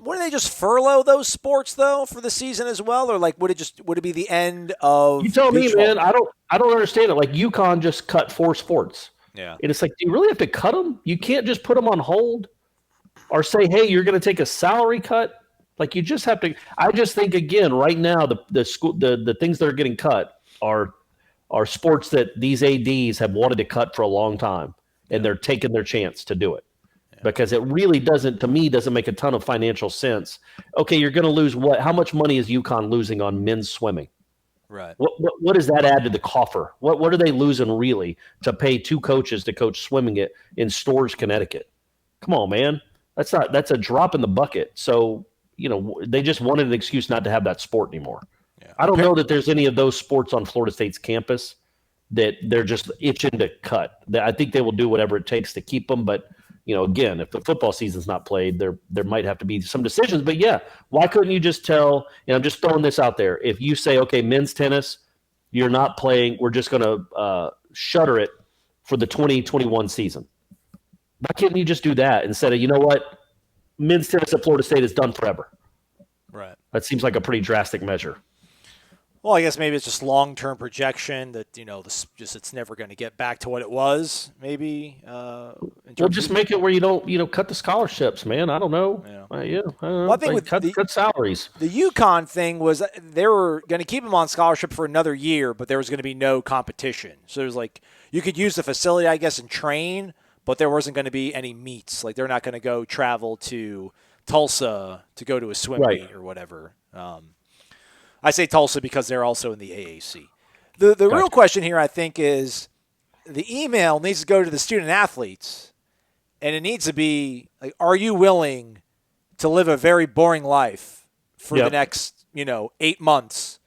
[SPEAKER 5] Wouldn't they just furlough those sports though for the season as well, or would it be the end of?
[SPEAKER 6] You tell me, man. I don't understand it. UConn just cut 4 sports.
[SPEAKER 5] Yeah,
[SPEAKER 6] and it's do you really have to cut them? You can't just put them on hold, or say, hey, you're going to take a salary cut. You just have to. I just think again, right now, the things that are getting cut are sports that these ADs have wanted to cut for a long time, and they're taking their chance to do it. Because it really doesn't make a ton of financial sense. Okay, you're going to lose what? How much money is UConn losing on men's swimming?
[SPEAKER 5] Right.
[SPEAKER 6] What does that add to the coffer? What are they losing really to pay 2 coaches to coach swimming it in Storrs, Connecticut? Come on, man. That's a drop in the bucket. So they just wanted an excuse not to have that sport anymore.
[SPEAKER 5] Yeah.
[SPEAKER 6] I don't know that there's any of those sports on Florida State's campus that they're just itching to cut. I think they will do whatever it takes to keep them. But, again, if the football season's not played, there might have to be some decisions. But, yeah, why couldn't you just tell – and I'm just throwing this out there. If you say, okay, men's tennis, you're not playing. We're just going to shutter it for the 2021 season. Why can't you just do that instead of, you know what, men's tennis at Florida State is done forever?
[SPEAKER 5] Right.
[SPEAKER 6] That seems like a pretty drastic measure.
[SPEAKER 5] Well, I guess maybe it's just long-term projection that, it's never going to get back to what it was, maybe.
[SPEAKER 6] Just make it where you don't, cut the scholarships, man. I don't know.
[SPEAKER 5] Yeah.
[SPEAKER 6] I don't know.
[SPEAKER 5] Well, I think
[SPEAKER 6] cut salaries.
[SPEAKER 5] The UConn thing was they were going to keep him on scholarship for another year, but there was going to be no competition. So it was like you could use the facility, I guess, and train, but there wasn't going to be any meets. Like they're not going to go travel to Tulsa to go to a swim meet or whatever. I say Tulsa because they're also in the AAC. The real question here, I think, is the email needs to go to the student athletes, and it needs to be like, are you willing to live a very boring life for the next 8 months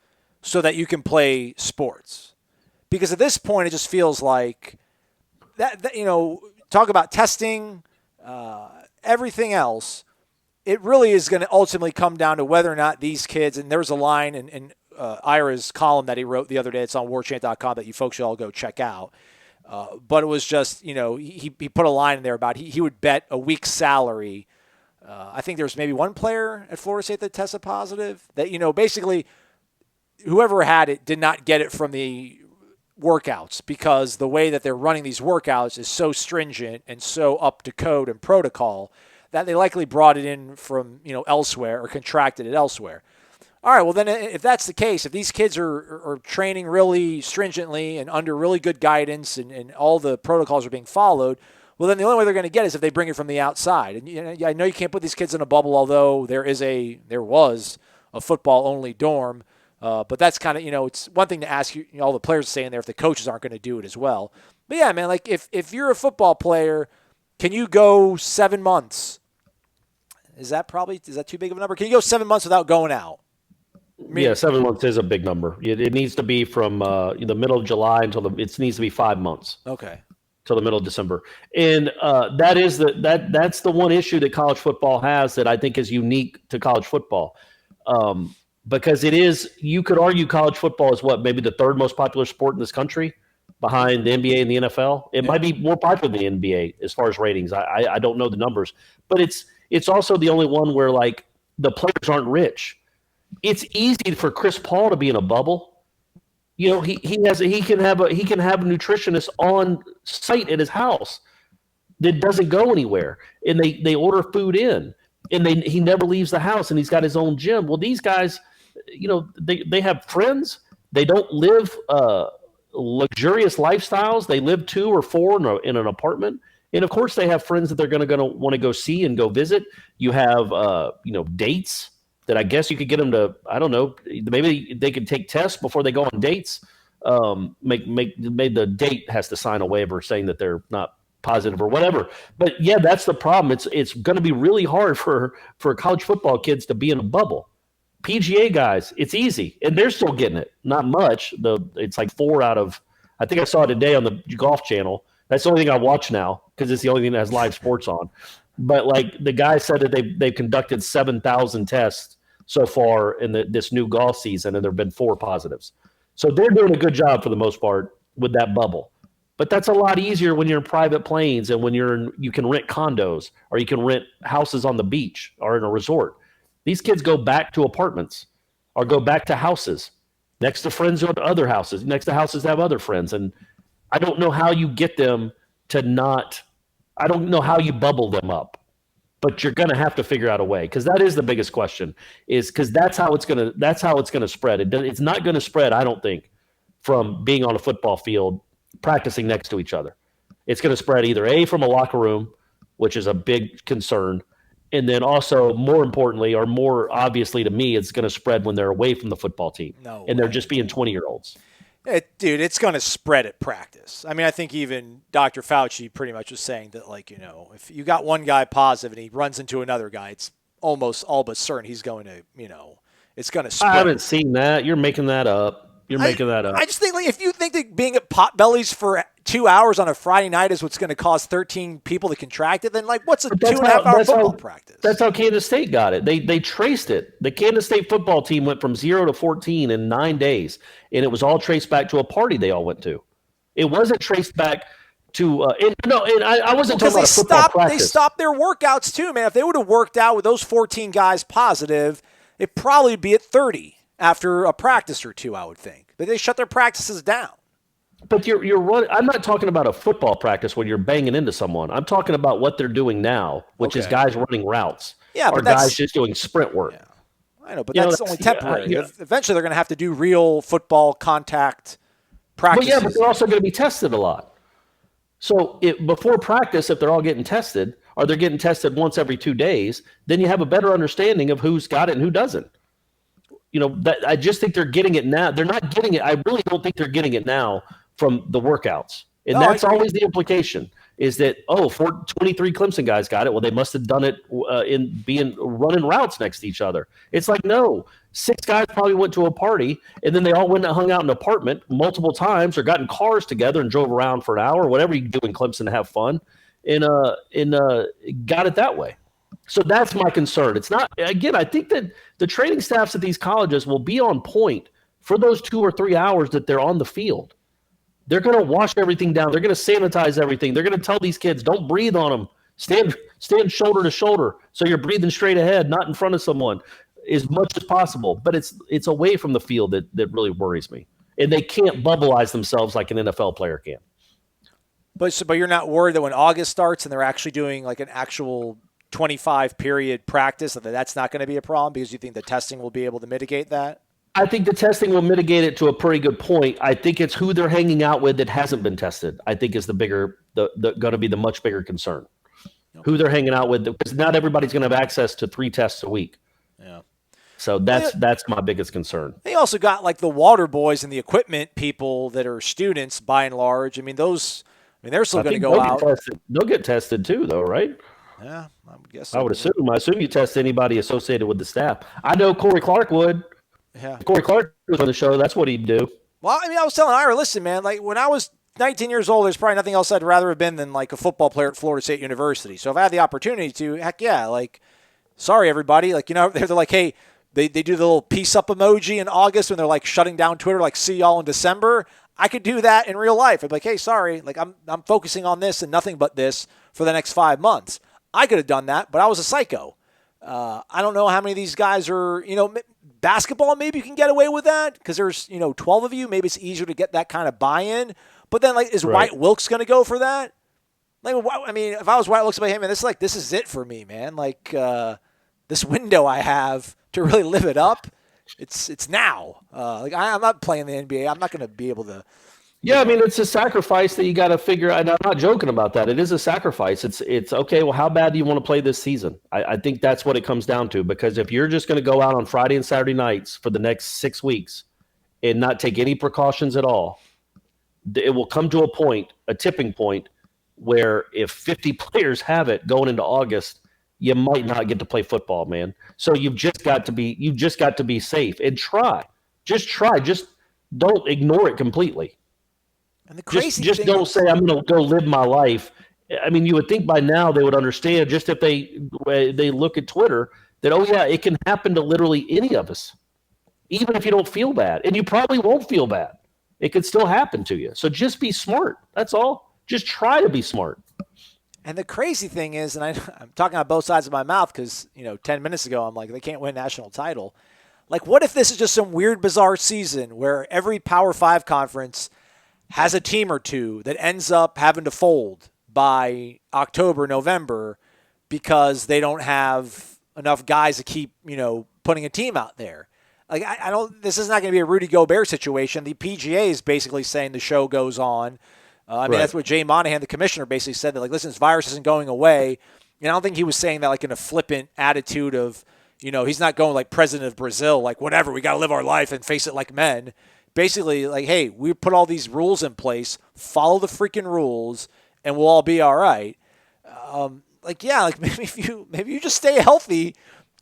[SPEAKER 5] so that you can play sports? Because at this point, it just feels like that talk about testing, everything else. It really is going to ultimately come down to whether or not these kids, and there's a line in Ira's column that he wrote the other day. It's on warchant.com that you folks should all go check out. But it was just, he put a line in there about he would bet a week's salary. I think there's maybe one player at Florida State that tested positive that, basically whoever had it did not get it from the workouts because the way that they're running these workouts is so stringent and so up to code and protocol that they likely brought it in from, elsewhere or contracted it elsewhere. All right, well, then if that's the case, if these kids are training really stringently and under really good guidance and all the protocols are being followed, well, then the only way they're going to get is if they bring it from the outside. And I know you can't put these kids in a bubble, although there was a football-only dorm. But that's kind of, it's one thing to ask all the players saying there if the coaches aren't going to do it as well. But, yeah, man, like if you're a football player, can you go 7 months? Is that too big of a number? Can you go 7 months without going out?
[SPEAKER 6] Yeah, 7 months is a big number. It needs to be from the middle of July until it needs to be 5 months.
[SPEAKER 5] Okay.
[SPEAKER 6] Till the middle of December, and that's the one issue that college football has that I think is unique to college football, because you could argue college football is maybe the third most popular sport in this country, behind the NBA and the NFL. It might be more popular than the NBA as far as ratings. I don't know the numbers, but it's also the only one where like the players aren't rich. It's easy for Chris Paul to be in a bubble. He can have a nutritionist on site at his house that doesn't go anywhere, and they order food in, and he never leaves the house, and he's got his own gym. Well, these guys, they have friends. They don't live luxurious lifestyles. They live 2 or 4 in an apartment. And of course they have friends that they're going to want to go see and go visit. You have, dates that I guess you could get them to, I don't know, maybe they could take tests before they go on dates. Maybe the date has to sign a waiver saying that they're not positive or whatever. But yeah, that's the problem. It's going to be really hard for college football kids to be in a bubble. PGA guys, it's easy, and they're still getting it. Not much. It's like 4 out of, I think I saw it today on the Golf Channel. That's the only thing I watch now because it's the only thing that has live sports on. But like the guy said that they've conducted 7,000 tests so far in this new golf season, and there have been 4 positives. So they're doing a good job for the most part with that bubble. But that's a lot easier when you're in private planes and when you can rent condos or you can rent houses on the beach or in a resort. These kids go back to apartments or go back to houses next to friends or other houses, next to houses that have other friends. And I don't know how you get them to not – I don't know how you bubble them up. But you're going to have to figure out a way, because that is the biggest question, is because that's how it's going to spread. It's not going to spread, I don't think, from being on a football field practicing next to each other. It's going to spread either from a locker room, which is a big concern, and then also more importantly, or more obviously to me, it's going to spread when they're away from the football team they're just being 20-year-olds.
[SPEAKER 5] Dude, it's going to spread at practice. I mean, I think even Dr. Fauci pretty much was saying that, like, if you got one guy positive and he runs into another guy, it's almost all but certain he's going to, it's going to spread.
[SPEAKER 6] I haven't seen that. You're making that up.
[SPEAKER 5] I just think, like, if you think that being at Potbellies for 2 hours on a Friday night is what's going to cause 13 people to contract it, then, like, what's a 2.5-hour football practice?
[SPEAKER 6] That's how Kansas State got it. They traced it. The Kansas State football team went from 0 to 14 in 9 days, and it was all traced back to a party they all went to. It wasn't traced back to I wasn't talking about a football practice.
[SPEAKER 5] They stopped their workouts too, man. If they would have worked out with those 14 guys positive, it'd probably be at 30 after a practice or two, I would think. But they shut their practices down.
[SPEAKER 6] But you're running. I'm not talking about a football practice when you're banging into someone. I'm talking about what they're doing now, which is guys running routes.
[SPEAKER 5] Yeah,
[SPEAKER 6] or guys just doing sprint work.
[SPEAKER 5] Yeah. I know, but that's only temporary. Eventually, they're going to have to do real football contact practices.
[SPEAKER 6] Well, yeah, but they're also going to be tested a lot. So before practice, if they're all getting tested, or they're getting tested once every 2 days, then you have a better understanding of who's got it and who doesn't. I just think they're getting it now. They're not getting it. I really don't think they're getting it now from the workouts. And that's always the implication, is that, 23 Clemson guys got it. Well, they must have done it in running routes next to each other. It's like, no, 6 guys probably went to a party, and then they all went and hung out in an apartment multiple times, or got in cars together and drove around for an hour, whatever you do in Clemson to have fun, and got it that way. So that's my concern. It's not, again, I think that the training staffs at these colleges will be on point for those 2 or 3 hours that they're on the field. They're going to wash everything down. They're going to sanitize everything. They're going to tell these kids, don't breathe on them. Stand shoulder to shoulder so you're breathing straight ahead, not in front of someone, as much as possible. But it's away from the field that really worries me. And they can't bubbleize themselves like an NFL player can.
[SPEAKER 5] But you're not worried that when August starts and they're actually doing like an actual 25-period practice, that's not going to be a problem because you think the testing will be able to mitigate that?
[SPEAKER 6] I think the testing will mitigate it to a pretty good point. I think it's who they're hanging out with that hasn't been tested. I think is going to be the much bigger concern. Okay. Who they're hanging out with, because not everybody's going to have access to 3 tests a week. Yeah. So that's my biggest concern.
[SPEAKER 5] They also got like the water boys and the equipment people that are students by and large. I mean, they're still going to go out.
[SPEAKER 6] They'll get tested too, though, right?
[SPEAKER 5] Yeah, I would guess so.
[SPEAKER 6] I would assume. I assume you test anybody associated with the staff. I know Corey Clark would. Yeah. If Corey Clark was on the show, that's what he'd do.
[SPEAKER 5] Well, I mean, I was telling Ira, listen, man, like when I was 19 years old, there's probably nothing else I'd rather have been than like a football player at Florida State University. So if I had the opportunity to, heck yeah, like, sorry, everybody. Like, they're like, hey, they do the little peace up emoji in August when they're like shutting down Twitter, like, see y'all in December. I could do that in real life. I'd be like, hey, sorry, like I'm focusing on this and nothing but this for the next 5 months. I could have done that, but I was a psycho. I don't know how many of these guys are, basketball, maybe you can get away with that because there's, 12 of you. Maybe it's easier to get that kind of buy-in. But then, like, is White Wilkes going to go for that? Like, I mean, if I was White Wilkes, I'd be like, hey, man, this is it for me, man. Like, this window I have to really live it up, it's now. Like, I'm not playing the NBA. I'm not going to be able to.
[SPEAKER 6] Yeah, I mean, it's a sacrifice that you got to figure out. I'm not joking about that. It is a sacrifice. It's okay, well, how bad do you want to play this season? I think that's what it comes down to, because if you're just going to go out on Friday and Saturday nights for the next 6 weeks and not take any precautions at all, it will come to a tipping point, where if 50 players have it going into August, you might not get to play football, man. So you've just got to be safe and try. Just don't ignore it completely.
[SPEAKER 5] And the crazy
[SPEAKER 6] just don't say I'm going to go live my life. I mean, you would think by now they would understand, just if they look at Twitter, that, oh yeah, it can happen to literally any of us, even if you don't feel bad. And you probably won't feel bad. It could still happen to you. So just be smart. That's all. Just try to be smart.
[SPEAKER 5] And the crazy thing is, and I'm talking out both sides of my mouth because, 10 minutes ago, I'm like, they can't win a national title. Like, what if this is just some weird, bizarre season where every Power 5 conference has a team or two that ends up having to fold by October, November, because they don't have enough guys to keep, putting a team out there. Like, I don't. This is not going to be a Rudy Gobert situation. The PGA is basically saying the show goes on. I mean, that's what Jay Monahan, the commissioner, basically said, that, like, listen, this virus isn't going away. And I don't think he was saying that like in a flippant attitude of, he's not going like president of Brazil, like, whatever, we got to live our life and face it like men. Basically, like, hey, we put all these rules in place, follow the freaking rules, and we'll all be all right. Maybe you just stay healthy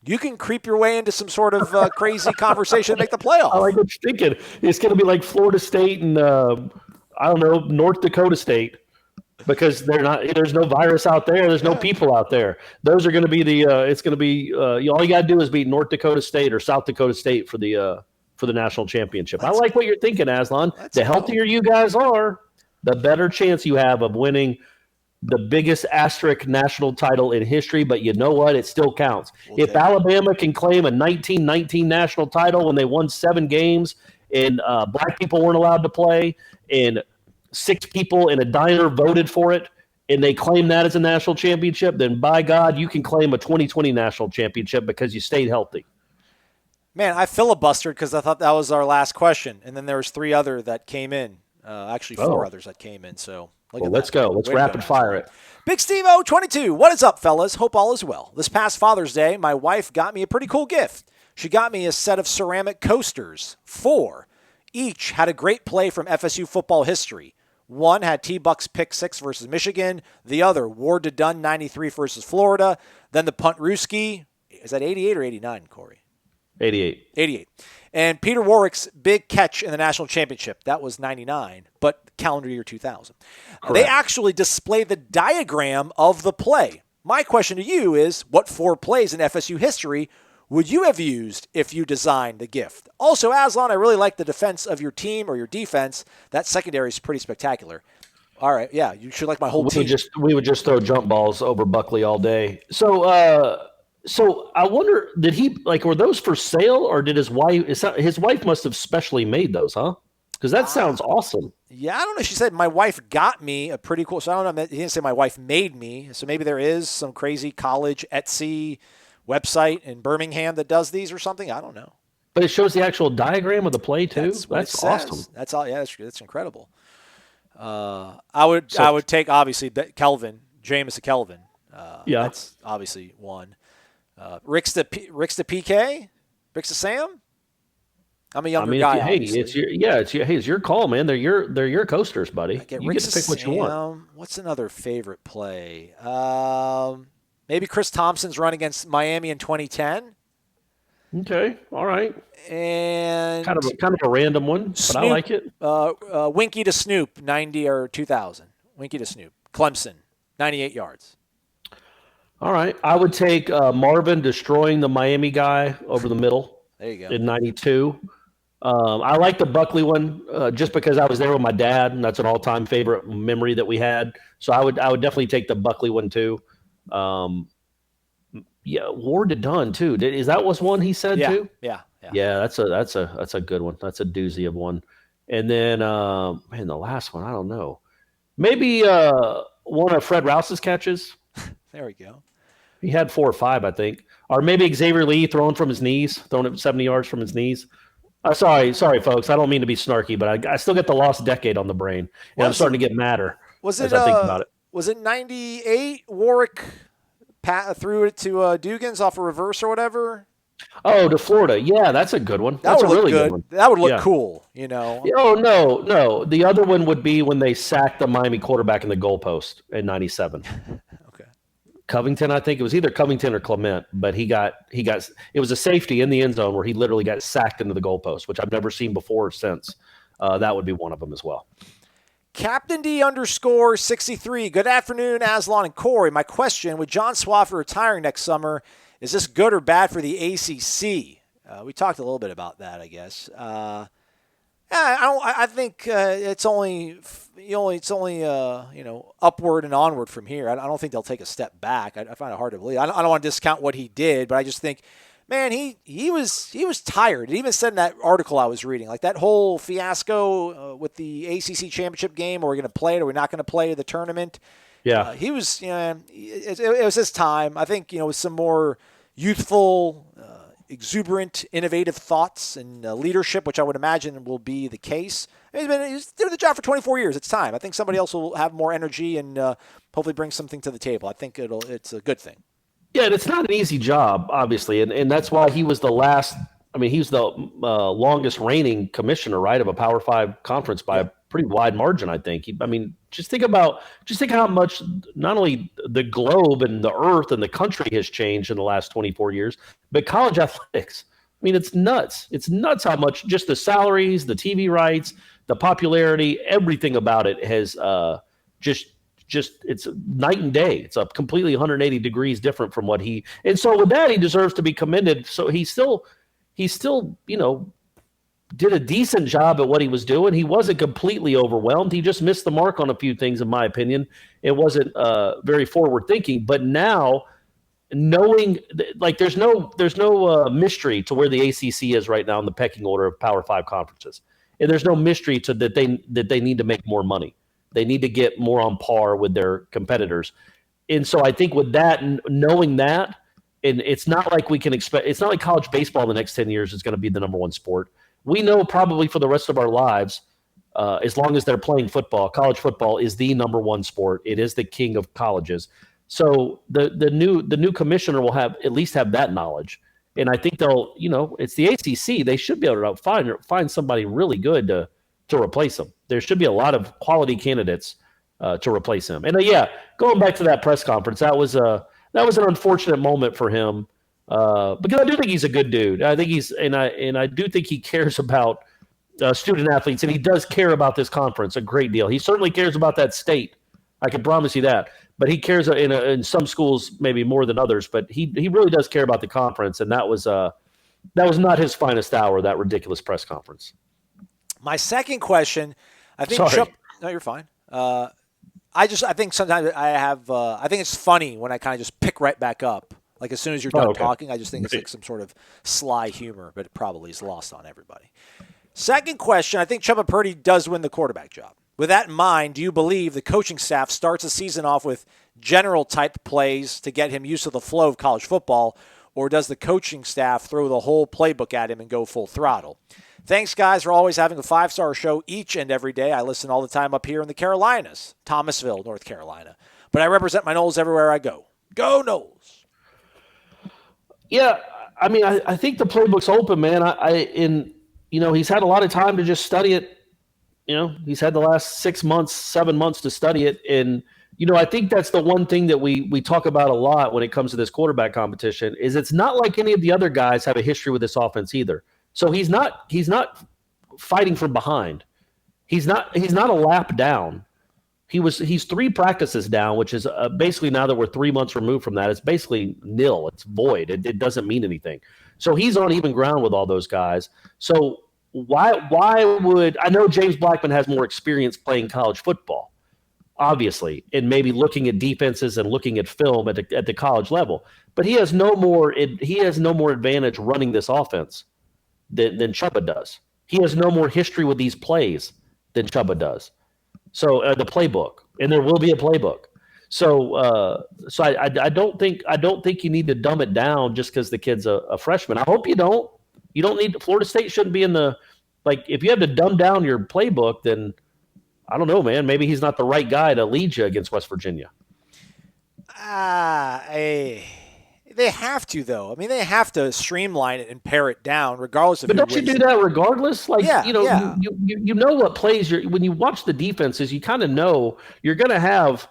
[SPEAKER 5] you can creep your way into some sort of crazy conversation and make the playoff.
[SPEAKER 6] I like what you're thinking. It's going to be like Florida State and I don't know, North Dakota State, because there's no virus out there. There's no people out there. Those are going to be it's going to be all you got to do is beat North Dakota State or South Dakota State for the national championship. I like what you're thinking, Aslan. The healthier you guys are, the better chance you have of winning the biggest asterisk national title in history. But you know what? It still counts. If Alabama can claim a 1919 national title when they won 7 games and black people weren't allowed to play and 6 people in a diner voted for it, and they claim that as a national championship, then by God, you can claim a 2020 national championship because you stayed healthy.
[SPEAKER 5] Man, I filibustered because I thought that was our last question, and then there was 3 other that came in. Actually, 4 others that came in. So
[SPEAKER 6] let's go. Let's rapid fire it.
[SPEAKER 5] Big Steve 22. What is up, fellas? Hope all is well. This past Father's Day, my wife got me a pretty cool gift. She got me a set of ceramic coasters. 4. Each had a great play from FSU football history. One had T-Buck's pick 6 versus Michigan. The other, Ward to Dunn 93 versus Florida. Then the punt Ruski. Is that 88 or 89, Corey?
[SPEAKER 6] 88.
[SPEAKER 5] 88. And Peter Warwick's big catch in the national championship. That was 99, but calendar year 2000. Correct. They actually display the diagram of the play. My question to you is, what 4 plays in FSU history would you have used if you designed the gift? Also, Aslan, I really like the defense of your team or your defense. That secondary is pretty spectacular. All right, yeah, you should like my whole team.
[SPEAKER 6] We would just throw jump balls over Buckley all day. So I wonder, did he were those for sale, or did his wife must have specially made those, huh? Because that sounds awesome.
[SPEAKER 5] Yeah, I don't know. She said my wife got me a pretty cool. So I don't know. He didn't say my wife made me. So maybe there is some crazy college Etsy website in Birmingham that does these or something. I don't know.
[SPEAKER 6] But it shows the actual diagram of the play too. That's awesome.
[SPEAKER 5] That's all. Yeah, that's incredible. I would take obviously Kelvin, Jameis Kelvin.
[SPEAKER 6] Yeah,
[SPEAKER 5] that's obviously one. Rick's the PK, Rick's the Sam. I'm a younger guy.
[SPEAKER 6] It's your call, man. They're your coasters, buddy. You get to pick what you want.
[SPEAKER 5] What's another favorite play? Maybe Chris Thompson's run against Miami in 2010.
[SPEAKER 6] Okay, all right.
[SPEAKER 5] And
[SPEAKER 6] kind of a random one,
[SPEAKER 5] Snoop,
[SPEAKER 6] but I like it.
[SPEAKER 5] Winky to Snoop, 90 or 2000. Winky to Snoop, Clemson, 98 yards.
[SPEAKER 6] All right, I would take Marvin destroying the Miami guy over the middle.
[SPEAKER 5] There you go.
[SPEAKER 6] In 92. I like the Buckley one just because I was there with my dad, and that's an all-time favorite memory that we had. So I would definitely take the Buckley one too. Ward to Dunn too. Is that was one he said too?
[SPEAKER 5] Yeah.
[SPEAKER 6] That's a good one. That's a doozy of one. And then the last one, I don't know. Maybe one of Fred Rouse's catches.
[SPEAKER 5] There we go.
[SPEAKER 6] He had 4 or 5, I think. Or maybe Xavier Lee throwing from his knees, throwing it 70 yards from his knees. Sorry, folks. I don't mean to be snarky, but I still get the lost decade on the brain, and I'm starting to get madder as I think about it.
[SPEAKER 5] Was it 98? Warwick threw it to Dugans off a reverse or whatever?
[SPEAKER 6] Oh, to Florida. Yeah, that's a good one. That's a really good one.
[SPEAKER 5] That would look cool, you know.
[SPEAKER 6] Oh, no. The other one would be when they sacked the Miami quarterback in the goalpost in 97. Covington, I think it was either Covington or Clement, but he got it was a safety in the end zone where he literally got sacked into the goalpost, which I've never seen before or since. That would be one of them as well.
[SPEAKER 5] Captain D _63. Good afternoon, Aslan and Corey. My question: with John Swofford retiring next summer, is this good or bad for the ACC? We talked a little bit about that, I guess. I think it's only upward and onward from here. I don't think they'll take a step back. I find it hard to believe. I don't want to discount what he did, but I just think, man, he was tired. It even said in that article I was reading, like that whole fiasco with the ACC championship game. Are we going to play it? Are we not going to play the tournament?
[SPEAKER 6] Yeah,
[SPEAKER 5] he was. It was his time. I think with some more youthful, exuberant, innovative thoughts and leadership, which I would imagine will be the case. He's doing the job for 24 years. It's time. I think somebody else will have more energy and hopefully bring something to the table. I think it's a good thing.
[SPEAKER 6] Yeah, and it's not an easy job, obviously, and that's why he was the last. I mean, he was the longest reigning commissioner, right, of a Power 5 conference by pretty wide margin, I think. Just think how much not only the globe and the earth and the country has changed in the last 24 years, but college athletics. I mean, it's nuts. It's nuts how much just the salaries, the TV rights, the popularity, everything about it has just it's night and day. It's a completely 180 degrees different from what he. And so with that, he deserves to be commended. So he still, did a decent job at what he was doing. He wasn't completely overwhelmed. He just missed the mark on a few things, in my opinion. It wasn't very forward thinking. But now, knowing there's no mystery to where the ACC is right now in the pecking order of Power 5 conferences, and there's no mystery to that they need to make more money. They need to get more on par with their competitors. And so I think with that, knowing that, and it's not like we can expect. It's not like college baseball in the next 10 years is going to be the number one sport. We know probably for the rest of our lives, as long as they're playing football, college football is the number one sport. It is the king of colleges. So the new commissioner will at least have that knowledge, and I think they'll, it's the ACC. They should be able to find somebody really good to replace him. There should be a lot of quality candidates to replace him. And going back to that press conference, that was an unfortunate moment for him. Because I do think he's a good dude. I think I do think he cares about student athletes, and he does care about this conference a great deal. He certainly cares about that state. I can promise you that. But he cares in some schools maybe more than others. But he really does care about the conference, and that was not his finest hour. That ridiculous press conference.
[SPEAKER 5] My second question, I think.
[SPEAKER 6] Sorry.
[SPEAKER 5] No, you're fine. I think sometimes I think it's funny when I kind of just pick right back up. Like as soon as you're done talking, I just think it's like some sort of sly humor, but it probably is lost on everybody. Second question, I think Chubba Purdy does win the quarterback job. With that in mind, do you believe the coaching staff starts the season off with general type plays to get him used to the flow of college football, or does the coaching staff throw the whole playbook at him and go full throttle? Thanks, guys, for always having a 5-star show each and every day. I listen all the time up here in the Carolinas, Thomasville, North Carolina. But I represent my Noles everywhere I go. Go Noles!
[SPEAKER 6] Yeah, I mean, I think the playbook's open, man. He's had a lot of time to just study it. He's had the last 6 months, 7 months to study it. And, I think that's the one thing that we talk about a lot when it comes to this quarterback competition is it's not like any of the other guys have a history with this offense either. So he's not fighting from behind. He's not a lap down. He's 3 practices down, which is basically, now that we're 3 months removed from that, it's basically nil. It's void. It doesn't mean anything. So he's on even ground with all those guys. So why would – I know James Blackman has more experience playing college football, obviously, and maybe looking at defenses and looking at film at the college level. But he has no more advantage running this offense than Chubba does. He has no more history with these plays than Chubba does. So the playbook, and there will be a playbook. So I don't think you need to dumb it down just because the kid's a freshman. I hope you don't. You don't need – Florida State shouldn't be in the – if you have to dumb down your playbook, then I don't know, man. Maybe he's not the right guy to lead you against West Virginia.
[SPEAKER 5] They have to, though. I mean, they have to streamline it and pare it down, regardless of.
[SPEAKER 6] But don't you do that regardless? You know what plays when you watch the defenses, you kind of know you're going to have,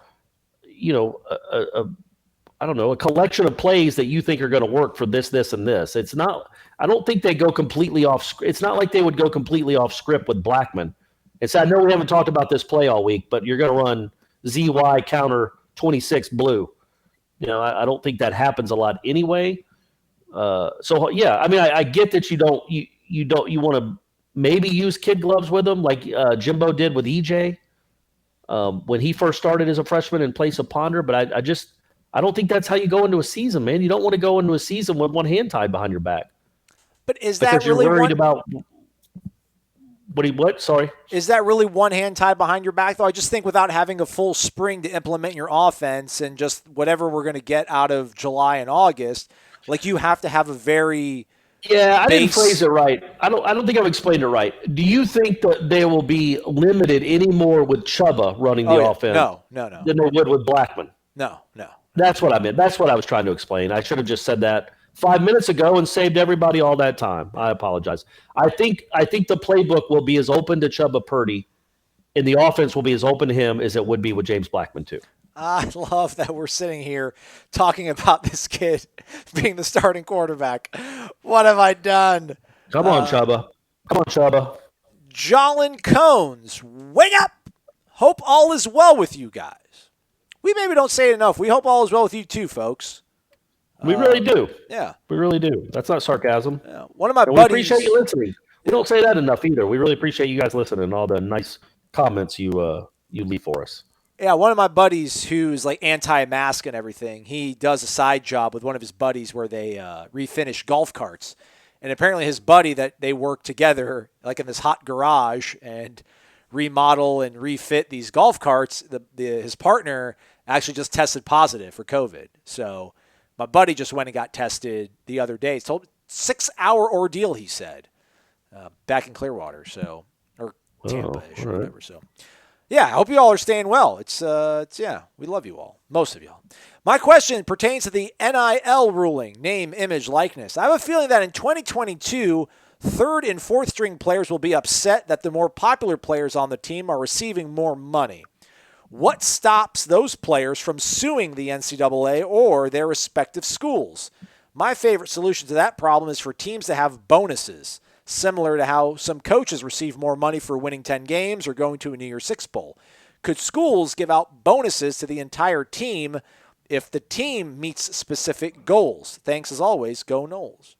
[SPEAKER 6] a collection of plays that you think are going to work for this, and this. It's not. I don't think they go completely off. It's not like they would go completely off script with Blackman. It's. I know we haven't talked about this play all week, but you're going to run ZY counter 26 blue. I don't think that happens a lot anyway. I get that you want to maybe use kid gloves with them like Jimbo did with EJ when he first started as a freshman in place of Ponder. But I don't think that's how you go into a season, man. You don't want to go into a season with one hand tied behind your back.
[SPEAKER 5] But is that really
[SPEAKER 6] you're worried about? What? Sorry.
[SPEAKER 5] Is that really one hand tied behind your back, though? I just think without having a full spring to implement your offense and just whatever we're going to get out of July and August, you have to have a very
[SPEAKER 6] I didn't phrase it right. I don't think I've explained it right. Do you think that they will be limited anymore with Chubba running the offense?
[SPEAKER 5] No.
[SPEAKER 6] Than they would with Blackman?
[SPEAKER 5] No.
[SPEAKER 6] That's what I meant. That's what I was trying to explain. I should have just said that 5 minutes ago and saved everybody all that time. I apologize. I think the playbook will be as open to Chubba Purdy and the offense will be as open to him as it would be with James Blackman too.
[SPEAKER 5] I love that we're sitting here talking about this kid being the starting quarterback. What have I done?
[SPEAKER 6] Come on, Chubba. Come on, Chubba.
[SPEAKER 5] Jolin Cones, wake up! Hope all is well with you guys. We maybe don't say it enough. We hope all is well with you too, folks.
[SPEAKER 6] We really do.
[SPEAKER 5] Yeah.
[SPEAKER 6] We really do. That's not sarcasm.
[SPEAKER 5] Yeah. One of my
[SPEAKER 6] And
[SPEAKER 5] buddies.
[SPEAKER 6] we appreciate you listening. We don't say that enough either. We really appreciate you guys listening and all the nice comments you leave for us.
[SPEAKER 5] Yeah, one of my buddies who's like anti-mask and everything, he does a side job with one of his buddies where they refinish golf carts. And apparently his buddy that they work together like in this hot garage and remodel and refit these golf carts, his partner actually just tested positive for COVID. So my buddy just went and got tested the other day. It's a 6-hour ordeal, he said, back in Clearwater, or Tampa-ish or whatever. So, yeah, I hope you all are staying well. It's we love you all, most of y'all. My question pertains to the NIL ruling, name, image, likeness. I have a feeling that in 2022, third and fourth string players will be upset that the more popular players on the team are receiving more money. What stops those players from suing the NCAA or their respective schools? My favorite solution to that problem is for teams to have bonuses, similar to how some coaches receive more money for winning 10 games or going to a New Year's Six Bowl. Could schools give out bonuses to the entire team if the team meets specific goals? Thanks as always, go Noles.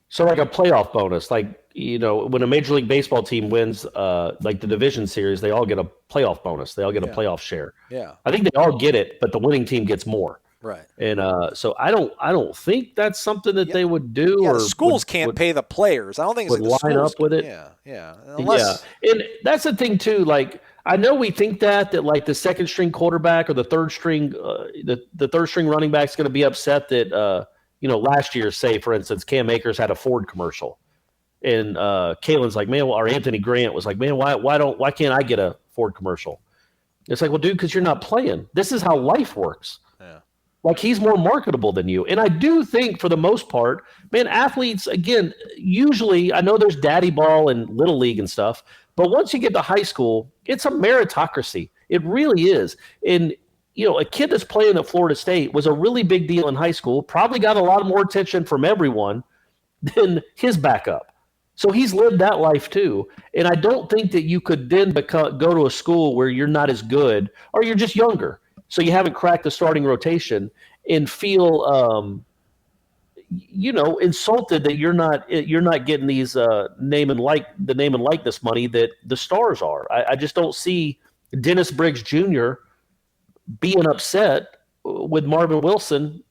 [SPEAKER 6] So like a playoff bonus, like, when a Major League Baseball team wins like the division series, they all get a playoff bonus. They all get a playoff share.
[SPEAKER 5] Yeah.
[SPEAKER 6] I think they all get it, but the winning team gets more.
[SPEAKER 5] Right.
[SPEAKER 6] And so I don't think that's something that they would do.
[SPEAKER 5] Yeah,
[SPEAKER 6] or
[SPEAKER 5] the schools can't pay the players. I don't think it's
[SPEAKER 6] would
[SPEAKER 5] like the
[SPEAKER 6] line
[SPEAKER 5] schools
[SPEAKER 6] up with it.
[SPEAKER 5] Yeah.
[SPEAKER 6] And that's the thing too. Like, I know we think that like the second string quarterback or the third string, the third string running back is going to be upset that last year, say for instance, Cam Akers had a Ford commercial, and Kalen's like, man, or Anthony Grant was like, man, why can't I get a Ford commercial? It's like, well, dude, because you're not playing. This is how life works.
[SPEAKER 5] Yeah.
[SPEAKER 6] Like, he's more marketable than you. And I do think for the most part, man, athletes, again, usually I know there's daddy ball and little league and stuff, but once you get to high school, it's a meritocracy. It really is. And, a kid that's playing at Florida State was a really big deal in high school, probably got a lot more attention from everyone than his backup. So he's lived that life too. And I don't think that you could then go to a school where you're not as good or you're just younger, so you haven't cracked the starting rotation, and feel insulted that you're not getting these name and likeness money that the stars are. I just don't see Dennis Briggs Jr. being upset with Marvin Wilson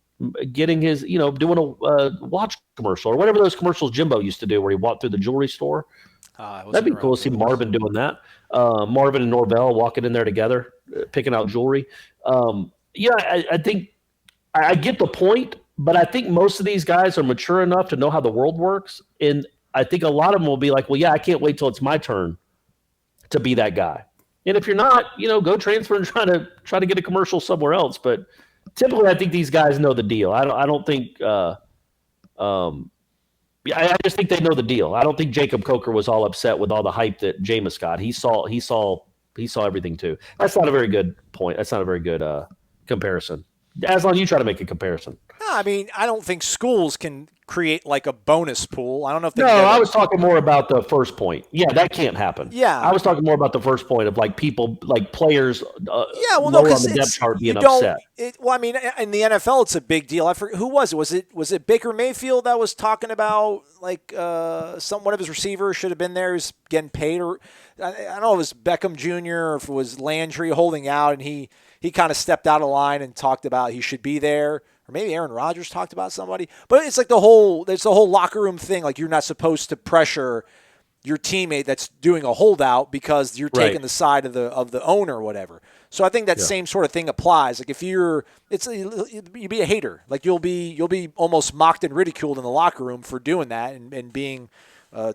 [SPEAKER 6] getting his, doing a watch commercial or whatever those commercials Jimbo used to do where he walked through the jewelry store. That'd be cool to see Marvin doing that. Marvin and Norvell walking in there together, picking out jewelry. I think I get the point, but I think most of these guys are mature enough to know how the world works. And I think a lot of them will be like, well, yeah, I can't wait till it's my turn to be that guy. And if you're not, go transfer and try to get a commercial somewhere else. But typically, I think these guys know the deal. I don't think. I just think they know the deal. I don't think Jacob Coker was all upset with all the hype that Jameis got. He saw everything too. That's not a very good point. That's not a very good comparison. Aslan, you try to make a comparison.
[SPEAKER 5] No, I mean, I don't think schools can create like a bonus pool. I don't know if they
[SPEAKER 6] I was talking more about the first point. Yeah, that can't happen.
[SPEAKER 5] Yeah.
[SPEAKER 6] I was talking more about the first point of like people, like players lower on the depth chart being upset.
[SPEAKER 5] In the NFL, it's a big deal. I forget, who was it? Was it Baker Mayfield that was talking about like one of his receivers should have been there, who's getting paid, or I don't know if it was Beckham Jr. or if it was Landry holding out, and he kind of stepped out of line and talked about he should be there. Or maybe Aaron Rodgers talked about somebody. But it's like the whole locker room thing. Like, you're not supposed to pressure your teammate that's doing a holdout because you're taking the side of the owner or whatever. So I think that same sort of thing applies. Like, if you'd be a hater. Like, you'll be almost mocked and ridiculed in the locker room for doing that and being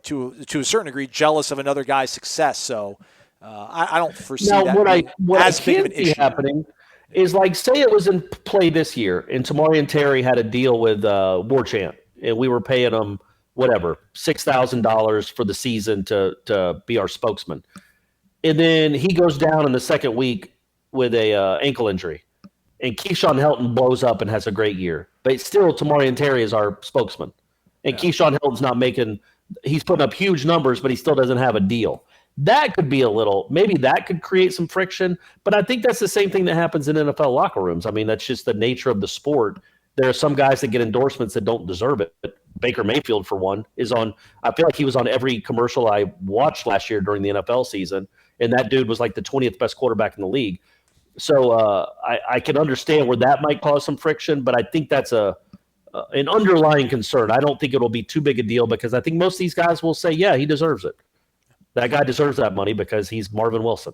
[SPEAKER 5] to a certain degree jealous of another guy's success. So I don't foresee that
[SPEAKER 6] what
[SPEAKER 5] as big of an issue
[SPEAKER 6] happening. Is like, say it was in play this year, and Tamari and Terry had a deal with Warchant, and we were paying them whatever $6,000 for the season to be our spokesman. and then he goes down in the second week with a ankle injury, and Keyshawn Helton blows up and has a great year. But still, Tamarian Terry is our spokesman, and Keyshawn Helton's not making. He's putting up huge numbers, but he still doesn't have a deal. That could be maybe that could create some friction. But I think that's the same thing that happens in NFL locker rooms. I mean, that's just the nature of the sport. There are some guys that get endorsements that don't deserve it. Baker Mayfield, for one, is on. I feel like he was on every commercial I watched last year during the NFL season, and that dude was like the 20th best quarterback in the league. So I can understand where that might cause some friction, but I think that's an underlying concern. I don't think it'll be too big a deal because I think most of these guys will say, yeah, he deserves it. That guy deserves that money because he's Marvin Wilson.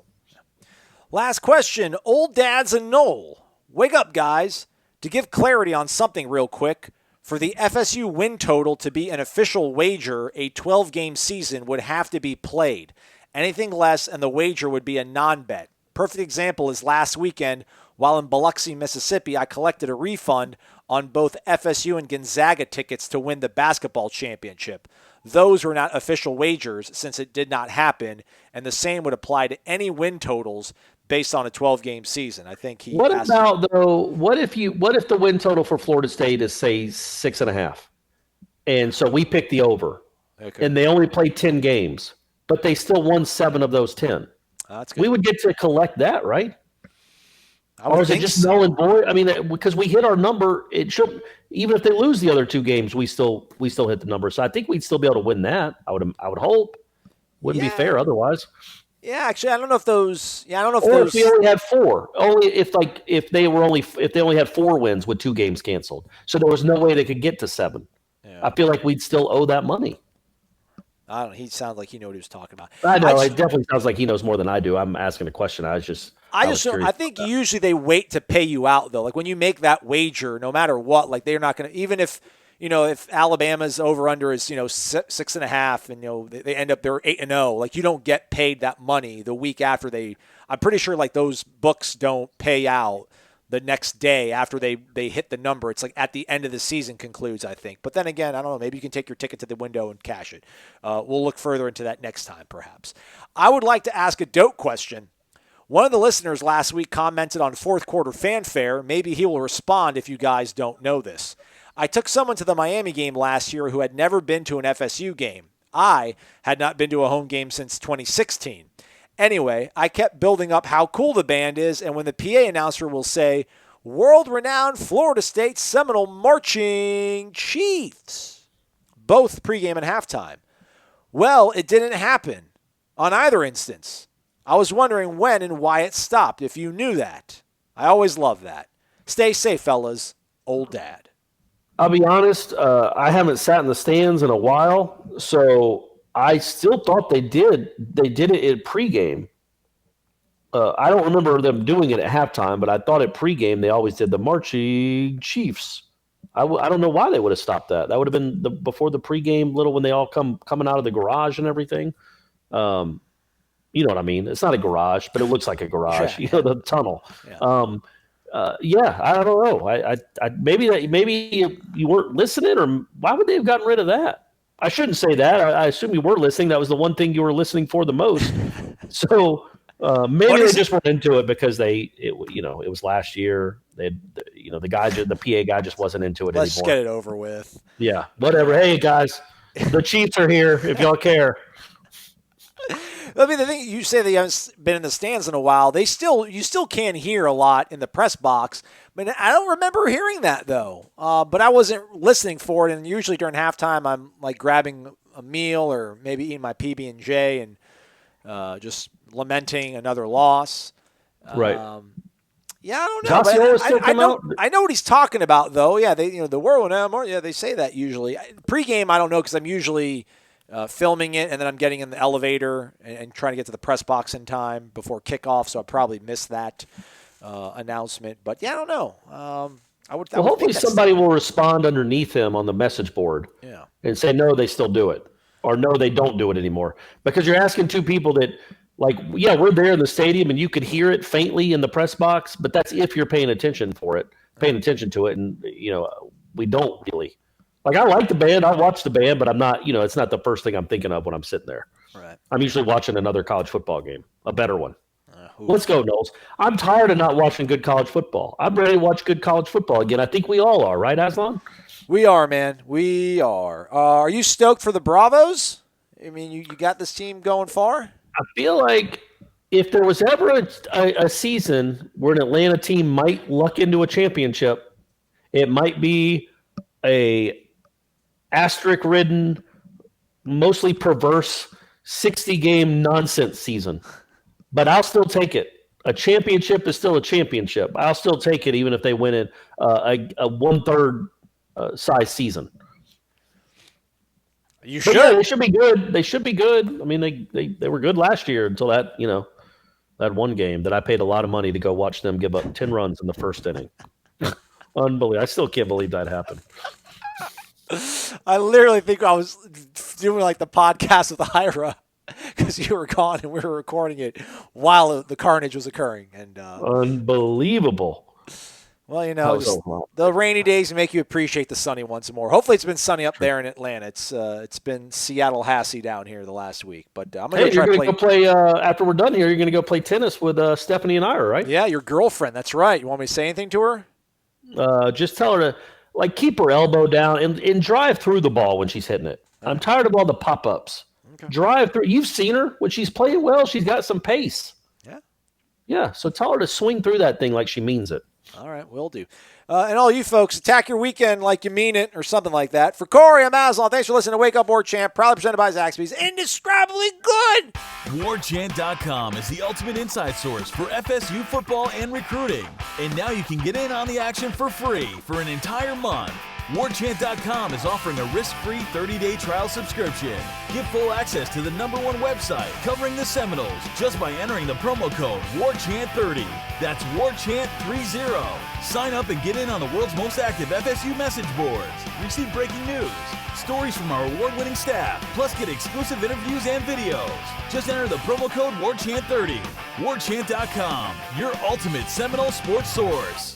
[SPEAKER 5] Last question. Old Dads and Noel. Wake up, guys. To give clarity on something real quick, for the FSU win total to be an official wager, a 12-game season would have to be played. Anything less and the wager would be a non-bet. Perfect example is last weekend, while in Biloxi, Mississippi, I collected a refund on both FSU and Gonzaga tickets to win the basketball championship. Those were not official wagers since it did not happen, and the same would apply to any win totals based on a 12-game season. I think he.
[SPEAKER 6] What if the win total for Florida State is, say, 6.5, and so we pick the over, and they only played 10 games, but they still won 7 of those 10.
[SPEAKER 5] That's good.
[SPEAKER 6] We would get to collect that, right? Or is it just null and void? I mean, because we hit our number, it should. Even if they lose the other 2 games, we still hit the number. So I think we'd still be able to win that. I would hope. Wouldn't be fair otherwise.
[SPEAKER 5] Yeah, actually, I don't know if those. Yeah, I don't know if
[SPEAKER 6] or
[SPEAKER 5] those.
[SPEAKER 6] If we only had 4. Only if they only had 4 wins with 2 games canceled. So there was no way they could get to 7. Yeah. I feel like we'd still owe that money.
[SPEAKER 5] I don't know. He sounded like he knew what he was talking about.
[SPEAKER 6] I know. It definitely sounds like he knows more than I do. I'm asking a question. I
[SPEAKER 5] think usually they wait to pay you out, though. Like when you make that wager, no matter what, like they're not going to, even if, if Alabama's over under is, 6.5 and, they end up, they're 8-0, like you don't get paid that money the week after I'm pretty sure like those books don't pay out the next day after they hit the number. It's like at the end of the season concludes, I think. But then again, I don't know. Maybe you can take your ticket to the window and cash it. We'll look further into that next time, perhaps. I would like to ask a dope question. One of the listeners last week commented on fourth quarter fanfare. Maybe he will respond if you guys don't know this. I took someone to the Miami game last year who had never been to an FSU game. I had not been to a home game since 2016. Anyway, I kept building up how cool the band is, and when the PA announcer will say, world-renowned Florida State Seminole Marching Chiefs, both pregame and halftime. Well, it didn't happen on either instance. I was wondering when and why it stopped, if you knew that. I always love that. Stay safe, fellas. Old Dad.
[SPEAKER 6] I'll be honest, I haven't sat in the stands in a while, so I still thought they did it in pregame. I don't remember them doing it at halftime, but I thought at pregame they always did the Marching Chiefs. I don't know why they would have stopped that. That would have been before the pregame little when they all coming out of the garage and everything. You know what I mean? It's not a garage, but it looks like a garage. Yeah. The tunnel. Yeah. I don't know. I maybe you weren't listening, or why would they have gotten rid of that? I shouldn't say that. I assume you were listening. That was the one thing you were listening for the most. So maybe they just went into it because it was last year. The PA guy just wasn't into it anymore.
[SPEAKER 5] Let's get it over with.
[SPEAKER 6] Yeah, whatever. Hey guys, the Chiefs are here. If y'all care.
[SPEAKER 5] I mean, the thing you say they haven't been in the stands in a while. You still can hear a lot in the press box. I mean, I don't remember hearing that though. But I wasn't listening for it. And usually during halftime, I'm like grabbing a meal or maybe eating my PB&J and just lamenting another loss.
[SPEAKER 6] Right.
[SPEAKER 5] Yeah, I don't know. I know what he's talking about though. Yeah, the world now. Yeah, they say that usually. Pre-game, I don't know because I'm usually filming it, and then I'm getting in the elevator and trying to get to the press box in time before kickoff, so I probably missed that announcement. But yeah, I don't know.
[SPEAKER 6] Hopefully somebody will respond underneath him on the message board and say, no, they still do it, or no, they don't do it anymore. Because you're asking 2 people that, like, yeah, we're there in the stadium, and you could hear it faintly in the press box, but that's if you're paying attention to it, and, we don't really. Like, I like the band. I watch the band, but I'm not, it's not the first thing I'm thinking of when I'm sitting there.
[SPEAKER 5] Right.
[SPEAKER 6] I'm usually watching another college football game, a better one. Let's go, Knowles. I'm tired of not watching good college football. I'm ready to watch good college football again. I think we all are, right, Aslan?
[SPEAKER 5] We are, man. We are. Are you stoked for the Bravos? I mean, you got this team going far?
[SPEAKER 6] I feel like if there was ever a season where an Atlanta team might luck into a championship, it might be a asterisk-ridden, mostly perverse 60-game nonsense season. But I'll still take it. A championship is still a championship. I'll still take it even if they win it a one-third size season.
[SPEAKER 5] You should.
[SPEAKER 6] Yeah, they should be good. They should be good. I mean, they were good last year until that one game that I paid a lot of money to go watch them give up 10 runs in the first inning. Unbelievable. I still can't believe that happened.
[SPEAKER 5] I literally think I was doing like the podcast with Ira because you were gone and we were recording it while the carnage was occurring. And
[SPEAKER 6] unbelievable.
[SPEAKER 5] Well, the rainy days make you appreciate the sunny ones more. Hopefully, it's been sunny up there in Atlanta. It's been Seattle Hassy down here the last week. But I'm going to try to play.
[SPEAKER 6] Go play after we're done here. You're going to go play tennis with Stephanie and Ira, right?
[SPEAKER 5] Yeah, your girlfriend. That's right. You want me to say anything to her?
[SPEAKER 6] Just tell her to keep her elbow down and drive through the ball when she's hitting it. I'm tired of all the pop-ups. Okay. Drive through. You've seen her when she's playing well. She's got some pace.
[SPEAKER 5] Yeah.
[SPEAKER 6] Yeah. So tell her to swing through that thing like she means it.
[SPEAKER 5] All right, will do. And all you folks, attack your weekend like you mean it or something like that. For Corey, I'm Aslan. Thanks for listening to Wake Up Warchant, proudly presented by Zaxby's. Indescribably good!
[SPEAKER 4] Warchant.com is the ultimate inside source for FSU football and recruiting. And now you can get in on the action for free for an entire month. Warchant.com is offering a risk-free 30-day trial subscription. Get full access to the #1 website covering the Seminoles just by entering the promo code WARCHANT30. That's WARCHANT30. Sign up and get in on the world's most active FSU message boards. Receive breaking news, stories from our award-winning staff, plus get exclusive interviews and videos. Just enter the promo code WARCHANT30. Warchant.com, your ultimate Seminole sports source.